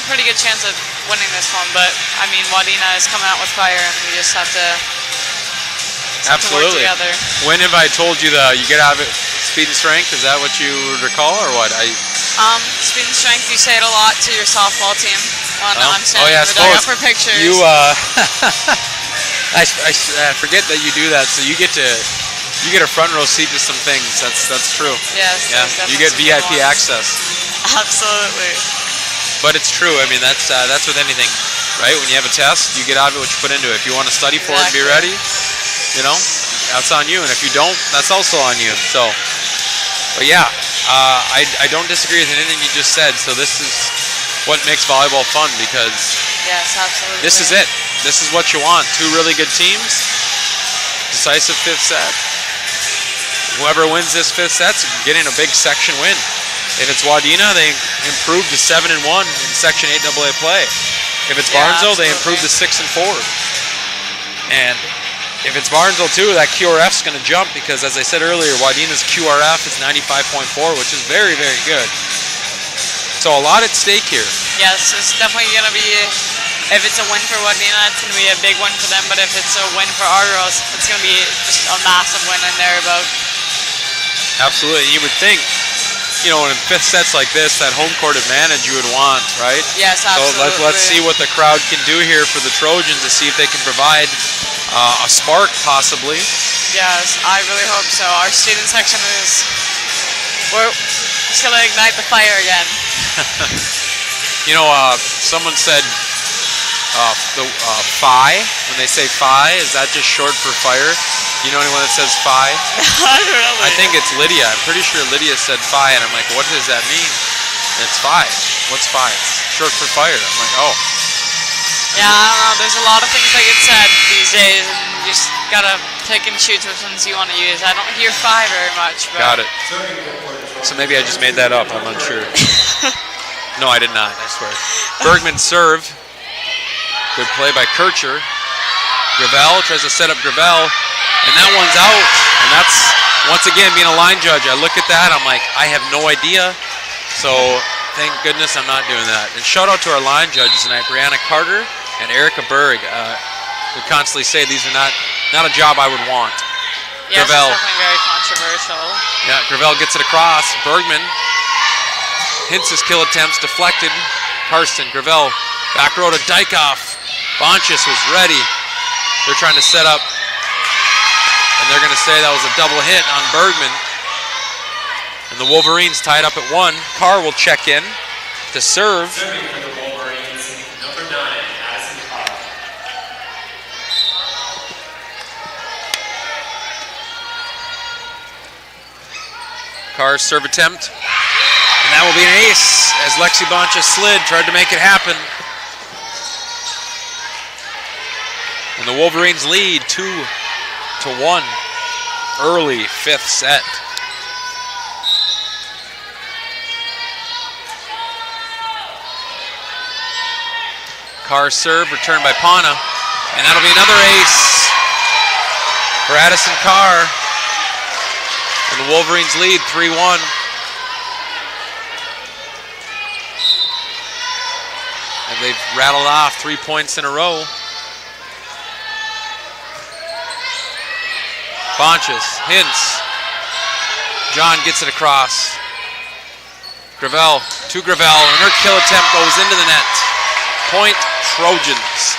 pretty good chance of winning this one. But, I mean, Wadena is coming out with fire, and we just have to, Absolutely. work together. When have I told you you get out of it speed and strength? Is that what you recall, or what? Speed and strength, you say it a lot to your softball team. I'm standing yeah, in the dugout for pictures. You, I forget that you do that, so you get a front row seat to some things. That's true. Yes. Yeah. You get VIP access. Absolutely. But it's true. I mean, that's with anything, right? When you have a test, you get out of it what you put into it. If you want to study for it and be ready, that's on you. And if you don't, that's also on you. So, but yeah, I don't disagree with anything you just said. So this is what makes volleyball fun, because yes, absolutely. This is it. This is what you want. 2 really good teams. Decisive 5th set. Whoever wins this 5th set's getting a big section win. If it's Wadena, they improve to 7-1 in Section 8 AA play. If it's Barnesville, they improve to 6-4. And if it's Barnesville too, that QRF's going to jump, because as I said earlier, Wadena's QRF is 95.4, which is very, very good. So a lot at stake here. Yes, it's definitely going to be, if it's a win for Wadena, it's going to be a big win for them, but if it's a win for our girls, it's going to be just a massive win in their boat. Absolutely. You would think, in 5th sets like this, that home court advantage you would want, right? Yes, absolutely. So let's see what the crowd can do here for the Trojans, to see if they can provide a spark, possibly. Yes, I really hope so. Our student section we're just going to ignite the fire again. Someone said the phi. When they say phi, is that just short for fire? You know anyone that says phi? I don't know. I think it's Lydia. I'm pretty sure Lydia said phi, and I'm like, what does that mean? And it's phi. What's phi? It's short for fire. I'm like, oh. Yeah, I don't know. There's a lot of things that get said these days, and you just gotta pick and choose which ones you want to use. I don't hear phi very much. But got it. So maybe I just made that up. I'm unsure. No, I did not. I swear. Bergman serve. Good play by Kircher. Gravel tries to set up Gravel, and that one's out. And that's, once again, being a line judge, I look at that, I'm like, I have no idea. So thank goodness I'm not doing that. And shout out to our line judges tonight, Brianna Carter and Erica Berg. We constantly say these are not a job I would want. Yes, Gravel. it's definitely very controversial. Yeah, Gravel gets it across. Bergman. Hintz's kill attempts deflected. Karsten, Gravel, back row to Dykhoff. Bonchis was ready. They're trying to set up, and they're going to say that was a double hit on Bergman. And the Wolverines tied up at 1. Carr will check in to serve. Serving for the Wolverines, number 9, Addison Carr. Carr's serve attempt. And that will be an ace as Lexi Boncha slid, tried to make it happen. And the Wolverines lead 2-1 early 5th set. Carr's serve returned by Pana. And that'll be another ace for Addison Carr. And the Wolverines lead 3-1. And they've rattled off 3 points in a row. Bonchis, Hintz. John gets it across. Gravel to Gravel, and her kill attempt goes into the net. Point Trojans.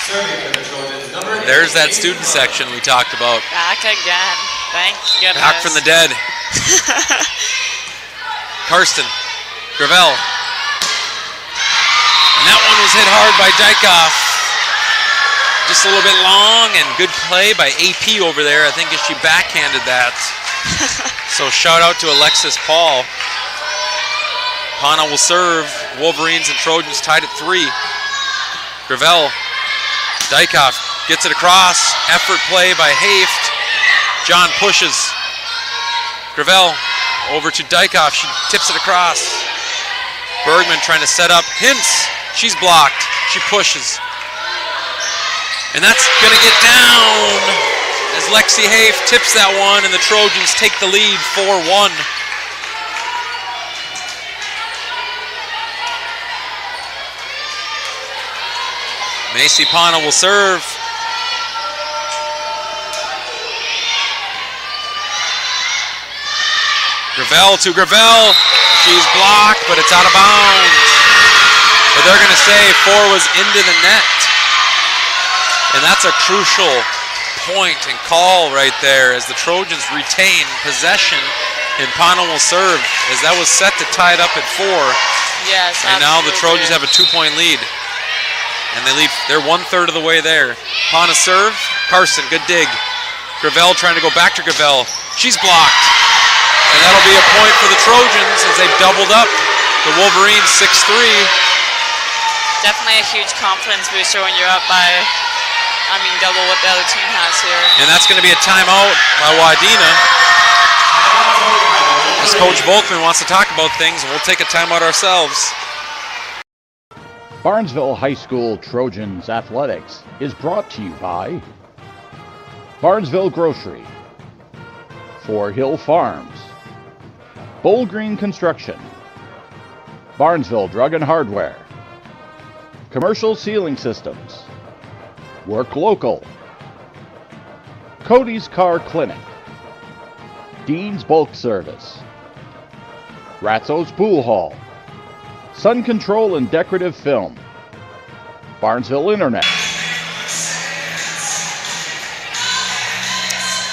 Serving for the Trojans, number 8. There's that student section we talked about. Back again. Thank goodness. Back from the dead. Karsten, Gravel. And that one was hit hard by Dykhoff. Just a little bit long, and good play by AP over there. I think she backhanded that. So shout out to Alexis Paul. Pana will serve. Wolverines and Trojans tied at 3. Gravel. Dykhoff gets it across. Effort play by Haft. John pushes. Gravel over to Dykhoff. She tips it across. Bergman trying to set up. Hintz. She's blocked. She pushes. And that's going to get down as Lexi Haft tips that one, and the Trojans take the lead 4-1. Macy Pana will serve. Gravel to Gravel. She's blocked, but it's out of bounds. But they're going to say 4 was into the net. And that's a crucial point and call right there as the Trojans retain possession, and Pana will serve as that was set to tie it up at 4. Yes, and now the absolutely. Trojans have a 2-point lead. And they're 1/3 of the way there. Pana serve. Carson, good dig. Gravel trying to go back to Gravel. She's blocked. And that'll be a point for the Trojans as they've doubled up the Wolverines 6-3. Definitely a huge confidence booster when you're up by, double what the other team has here. And that's going to be a timeout by Wadena. As Coach Volkman wants to talk about things, and we'll take a timeout ourselves. Barnesville High School Trojans Athletics is brought to you by Barnesville Grocery, Four Hill Farms, Bull Green Construction, Barnesville Drug and Hardware, Commercial Ceiling Systems, Work Local, Cody's Car Clinic, Dean's Bulk Service, Ratzo's Pool Hall, Sun Control and Decorative Film, Barnesville Internet.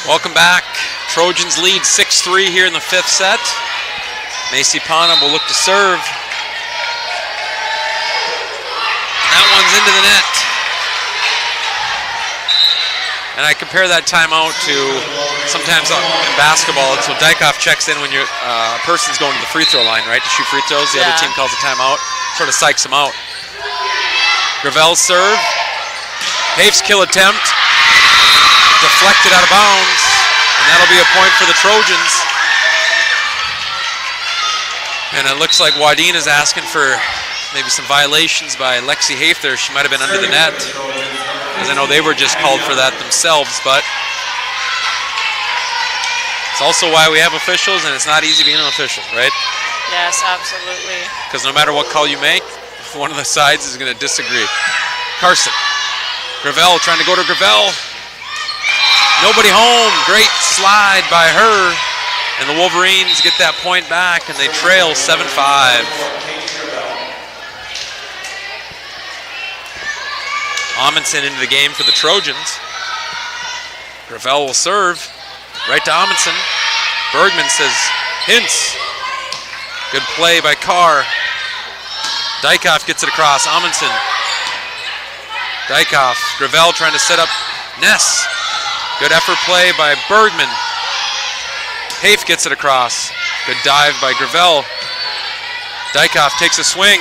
Welcome back. Trojans lead 6-3 here in the 5th set. Macy Pana will look to serve. And that one's into the net. And I compare that timeout to sometimes in basketball. So Dykhoff checks in when a person's going to the free throw line, right, to shoot free throws. The other team calls a timeout, sort of psychs them out. Gravel's serve. Have's kill attempt. Deflected out of bounds. And that'll be a point for the Trojans. And it looks like Wadena's asking for maybe some violations by Lexi Hafe there. She might have been under the net. Because I know they were just called for that themselves, but it's also why we have officials, and it's not easy being an official, right? Yes, absolutely. Because no matter what call you make, one of the sides is going to disagree. Carson. Gravel trying to go to Gravel. Nobody home. Great slide by her. And the Wolverines get that point back, and they trail 7-5. Amundsen into the game for the Trojans. Gravel will serve. Right to Amundsen. Bergman says, Hintz. Good play by Carr. Dykhoff gets it across. Amundsen. Dykhoff. Gravel trying to set up Ness. Good effort play by Bergman. Hafe gets it across. Good dive by Gravel. Dykhoff takes a swing.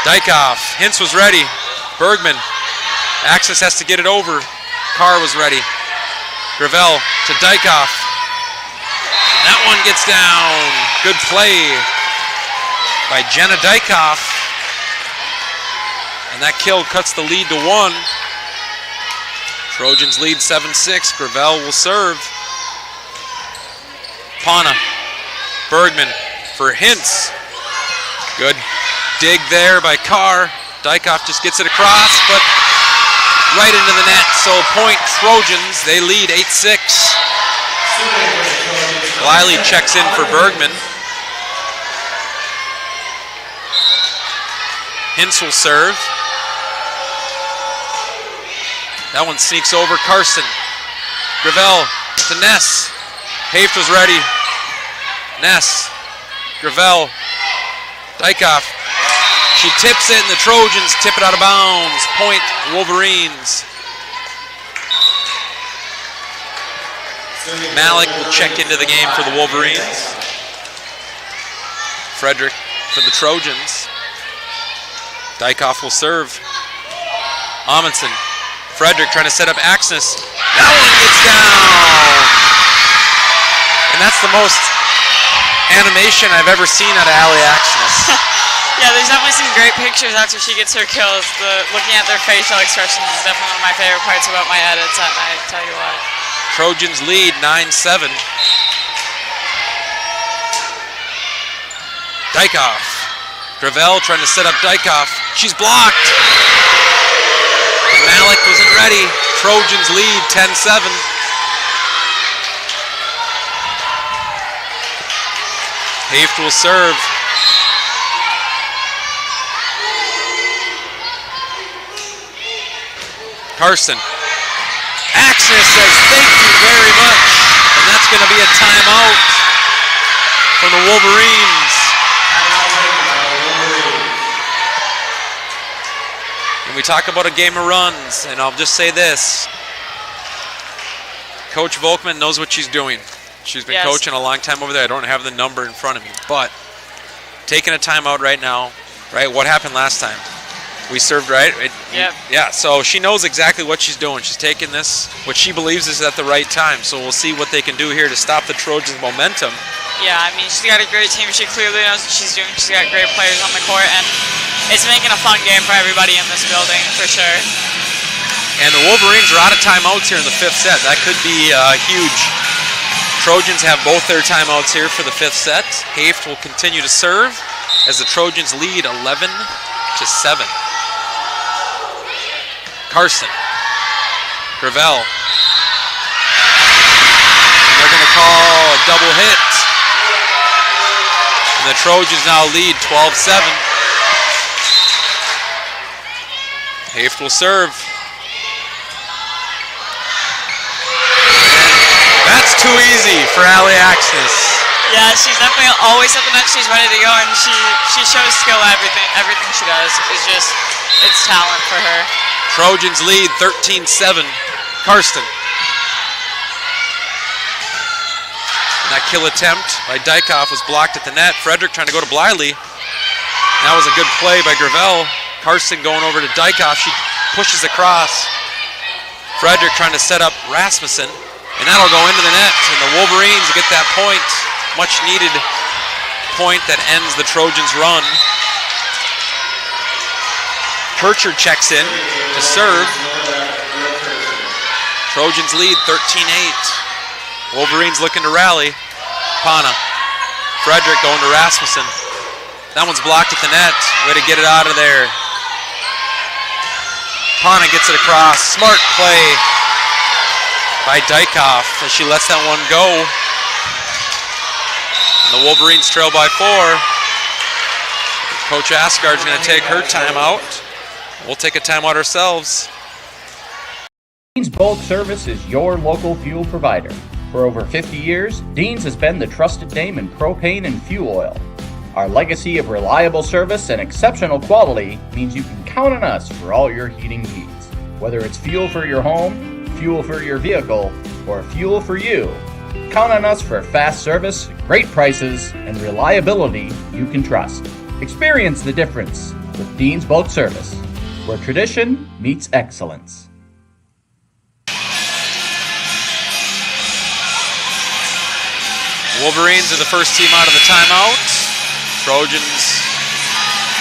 Dykhoff. Hintz was ready. Bergman. Axis has to get it over. Carr was ready. Gravel to Dykhoff. That one gets down. Good play by Jenna Dykhoff. And that kill cuts the lead to 1. Trojans lead 7-6. Gravel will serve. Pana. Bergman for Hintz. Good dig there by Carr. Dykhoff just gets it across, but right into the net. So point Trojans. They lead 8-6. Bliley checks in for Bergman. Hintz will serve. That one sneaks over Carson. Gravel to Ness. Hafe was ready. Ness. Gravel. Dykhoff. She tips it, and the Trojans tip it out of bounds. Point Wolverines. Malik will check into the game for the Wolverines. Frederick for the Trojans. Dykhoff will serve. Amundsen. Frederick trying to set up Axis. That one gets down. And that's the most animation I've ever seen out of Allie Axis. Yeah, there's definitely some great pictures after she gets her kills. Looking at their facial expressions is definitely one of my favorite parts about my edits that night, I tell you what. Trojans lead 9-7. Dykhoff. Gravel trying to set up Dykhoff. She's blocked. Malik wasn't ready. Trojans lead 10-7. Hafe will serve. Carson. Axis says thank you very much. And that's going to be a timeout from the Wolverines. And we talk about a game of runs, and I'll just say this. Coach Volkman knows what she's doing. She's been coaching a long time over there. I don't have the number in front of me, but taking a timeout right now, right? What happened last time? We served right? Yep. Yeah, so she knows exactly what she's doing. She's taking this, what she believes is at the right time. So we'll see what they can do here to stop the Trojans' momentum. Yeah, I mean, she's got a great team. She clearly knows what she's doing. She's got great players on the court, and it's making a fun game for everybody in this building, for sure. And the Wolverines are out of timeouts here in the 5th set. That could be huge. Trojans have both their timeouts here for the 5th set. Hafe will continue to serve as the Trojans lead 11-7. Carson. Gravel. And they're going to call a double hit. And the Trojans now lead 12-7. Hafe will serve. That's too easy for Allie Axis. Yeah, she's definitely always at the net. She's ready to go, and she shows skill. Everything she does is just, it's talent for her. Trojans lead 13-7. Karsten. And that kill attempt by Dykhoff was blocked at the net. Frederick trying to go to Bliley. That was a good play by Gravel. Karsten going over to Dykhoff. She pushes across. Frederick trying to set up Rasmussen. And that'll go into the net. And the Wolverines get that point. Much needed point that ends the Trojans' run. Kircher checks in to serve. Trojans lead 13-8. Wolverines looking to rally. Pana. Frederick going to Rasmussen. That one's blocked at the net. Way to get it out of there. Pana gets it across. Smart play by Dykoff as she lets that one go. And the Wolverines trail by 4. Coach Asgard's going to take her timeout. We'll take a timeout ourselves. Dean's Bulk Service is your local fuel provider. For over 50 years, Dean's has been the trusted name in propane and fuel oil. Our legacy of reliable service and exceptional quality means you can count on us for all your heating needs. Whether it's fuel for your home, fuel for your vehicle, or fuel for you, count on us for fast service, great prices, and reliability you can trust. Experience the difference with Dean's Bulk Service, where tradition meets excellence. Wolverines are the first team out of the timeout. Trojans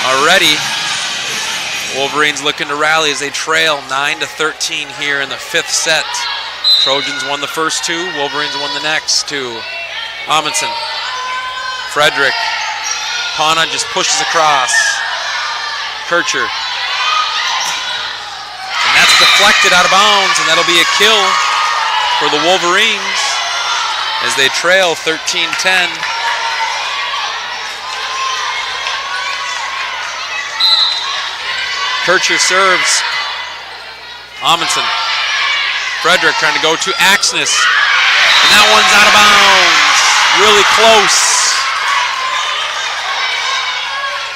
are ready. Wolverines looking to rally as they trail 9-13 here in the 5th set. Trojans won the first 2, Wolverines won the next 2. Amundsen, Frederick, Pana just pushes across. Kircher. And that's deflected out of bounds, and that'll be a kill for the Wolverines as they trail 13-10. Kircher serves. Amundsen. Frederick trying to go to Axness. And that one's out of bounds. Really close.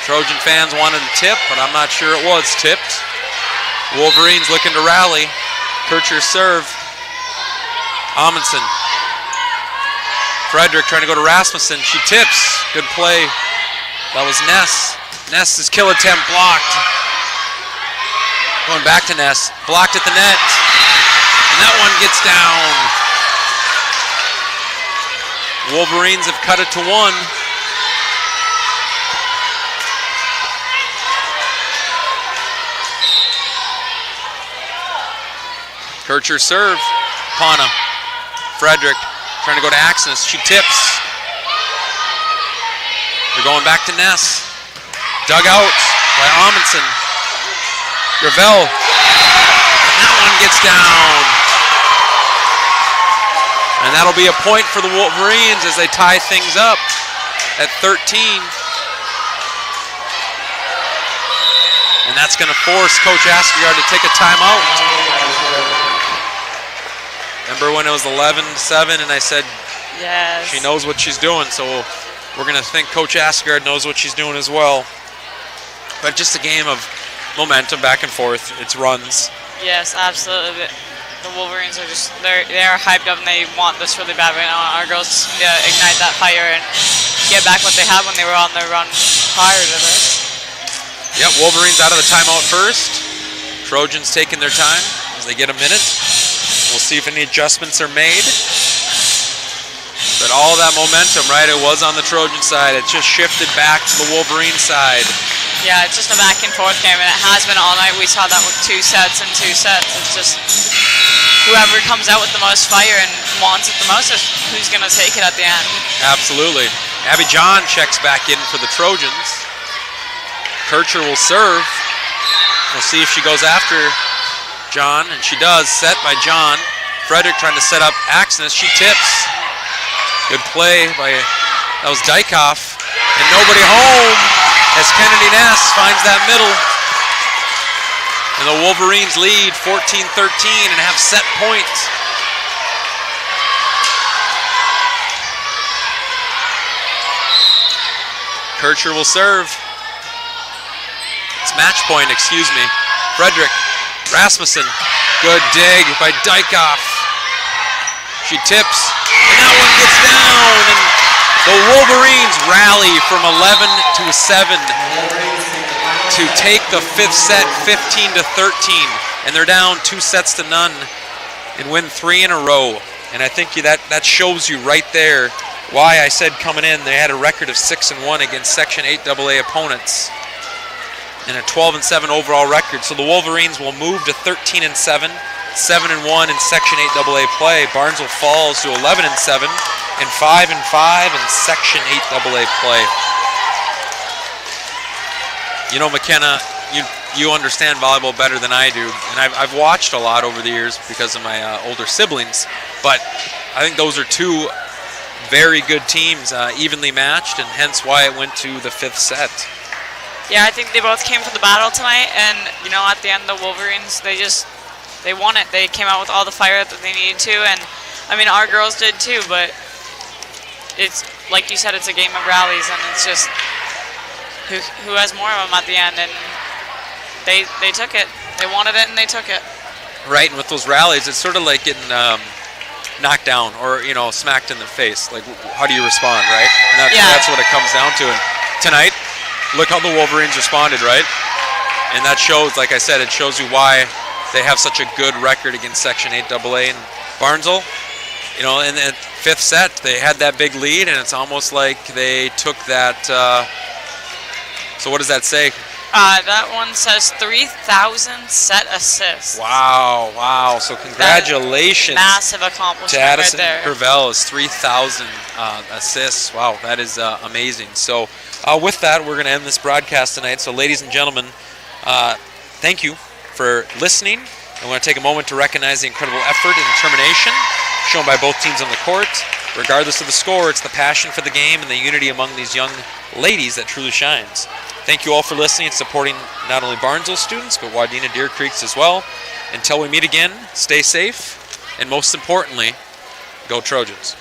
Trojan fans wanted a tip, but I'm not sure it was tipped. Wolverines looking to rally. Kircher serve. Amundsen. Frederick trying to go to Rasmussen. She tips. Good play. That was Ness. Ness's kill attempt blocked. Going back to Ness. Blocked at the net. And that one gets down. Wolverines have cut it to 1. Kircher serve. Pana. Frederick trying to go to Axness. She tips. They're going back to Ness. Dug out by Amundsen. Gravel. And that one gets down. And that'll be a point for the Wolverines as they tie things up at 13. And that's going to force Coach Askeryard to take a timeout. Remember when it was 11-7 and I said Yes. she knows what she's doing, so we're going to think Coach Askeryard knows what she's doing as well. But just a game of momentum back and forth. It's runs. Yes, absolutely. The Wolverines are just, they're hyped up and they want this really bad right now. Our girls need to ignite that fire and get back what they had when they were on their run prior to this. Yep, Wolverines out of the timeout first. Trojans taking their time as they get a minute. We'll see if any adjustments are made. But all that momentum, right, it was on the Trojan side. It just shifted back to the Wolverine side. Yeah, it's just a back and forth game, and it has been all night. We saw that with 2 sets and 2 sets. It's just whoever comes out with the most fire and wants it the most is who's going to take it at the end. Absolutely. Abby John checks back in for the Trojans. Kircher will serve. We'll see if she goes after John, and she does. Set by John. Frederick trying to set up Axness. She tips. Good play by, that was Dykoff. And nobody home as Kennedy Ness finds that middle. And the Wolverines lead 14-13 and have set point. Kircher will serve. It's match point, excuse me. Frederick, Rasmussen, good dig by Dykoff. She tips, and that one gets down, and the Wolverines rally from 11 to 7 to take the 5th set 15-13, and they're down 2 sets to none and win 3 in a row. And I think that shows you right there why I said coming in they had a record of 6-1 against Section 8 AA opponents and a 12-7 overall record. So the Wolverines will move to 13-7, 7-1 in Section 8 AA play. Barnesville falls to 11-7 and 5-5 in Section 8 AA play. You know, McKenna, you understand volleyball better than I do, and I've watched a lot over the years because of my older siblings, but I think those are two very good teams, evenly matched, and hence why it went to the 5th set. Yeah, I think they both came for the battle tonight, and at the end, the Wolverines, they won it. They came out with all the fire that they needed to, and I mean, our girls did too, but it's, like you said, it's a game of rallies, and it's just who has more of them at the end, and they took it. They wanted it, and they took it. Right, and with those rallies, it's sort of like getting knocked down or, smacked in the face. Like, how do you respond, right? And that's what it comes down to. And tonight, look how the Wolverines responded, right? And that shows, like I said, it shows you why they have such a good record against Section 8 AA. And Barnesville, in the 5th set, they had that big lead, and it's almost like they took that. So what does that say? That one says 3,000 set assists. Wow. So congratulations. Massive accomplishment to Addison right there. Gravel's 3,000 assists. Wow, that is amazing. So with that, we're going to end this broadcast tonight. So ladies and gentlemen, thank you for listening. I want to take a moment to recognize the incredible effort and determination shown by both teams on the court. Regardless of the score, it's the passion for the game and the unity among these young ladies that truly shines. Thank you all for listening and supporting not only Barnesville students, but Wadena Deer Creeks as well. Until we meet again, stay safe, and most importantly, go Trojans.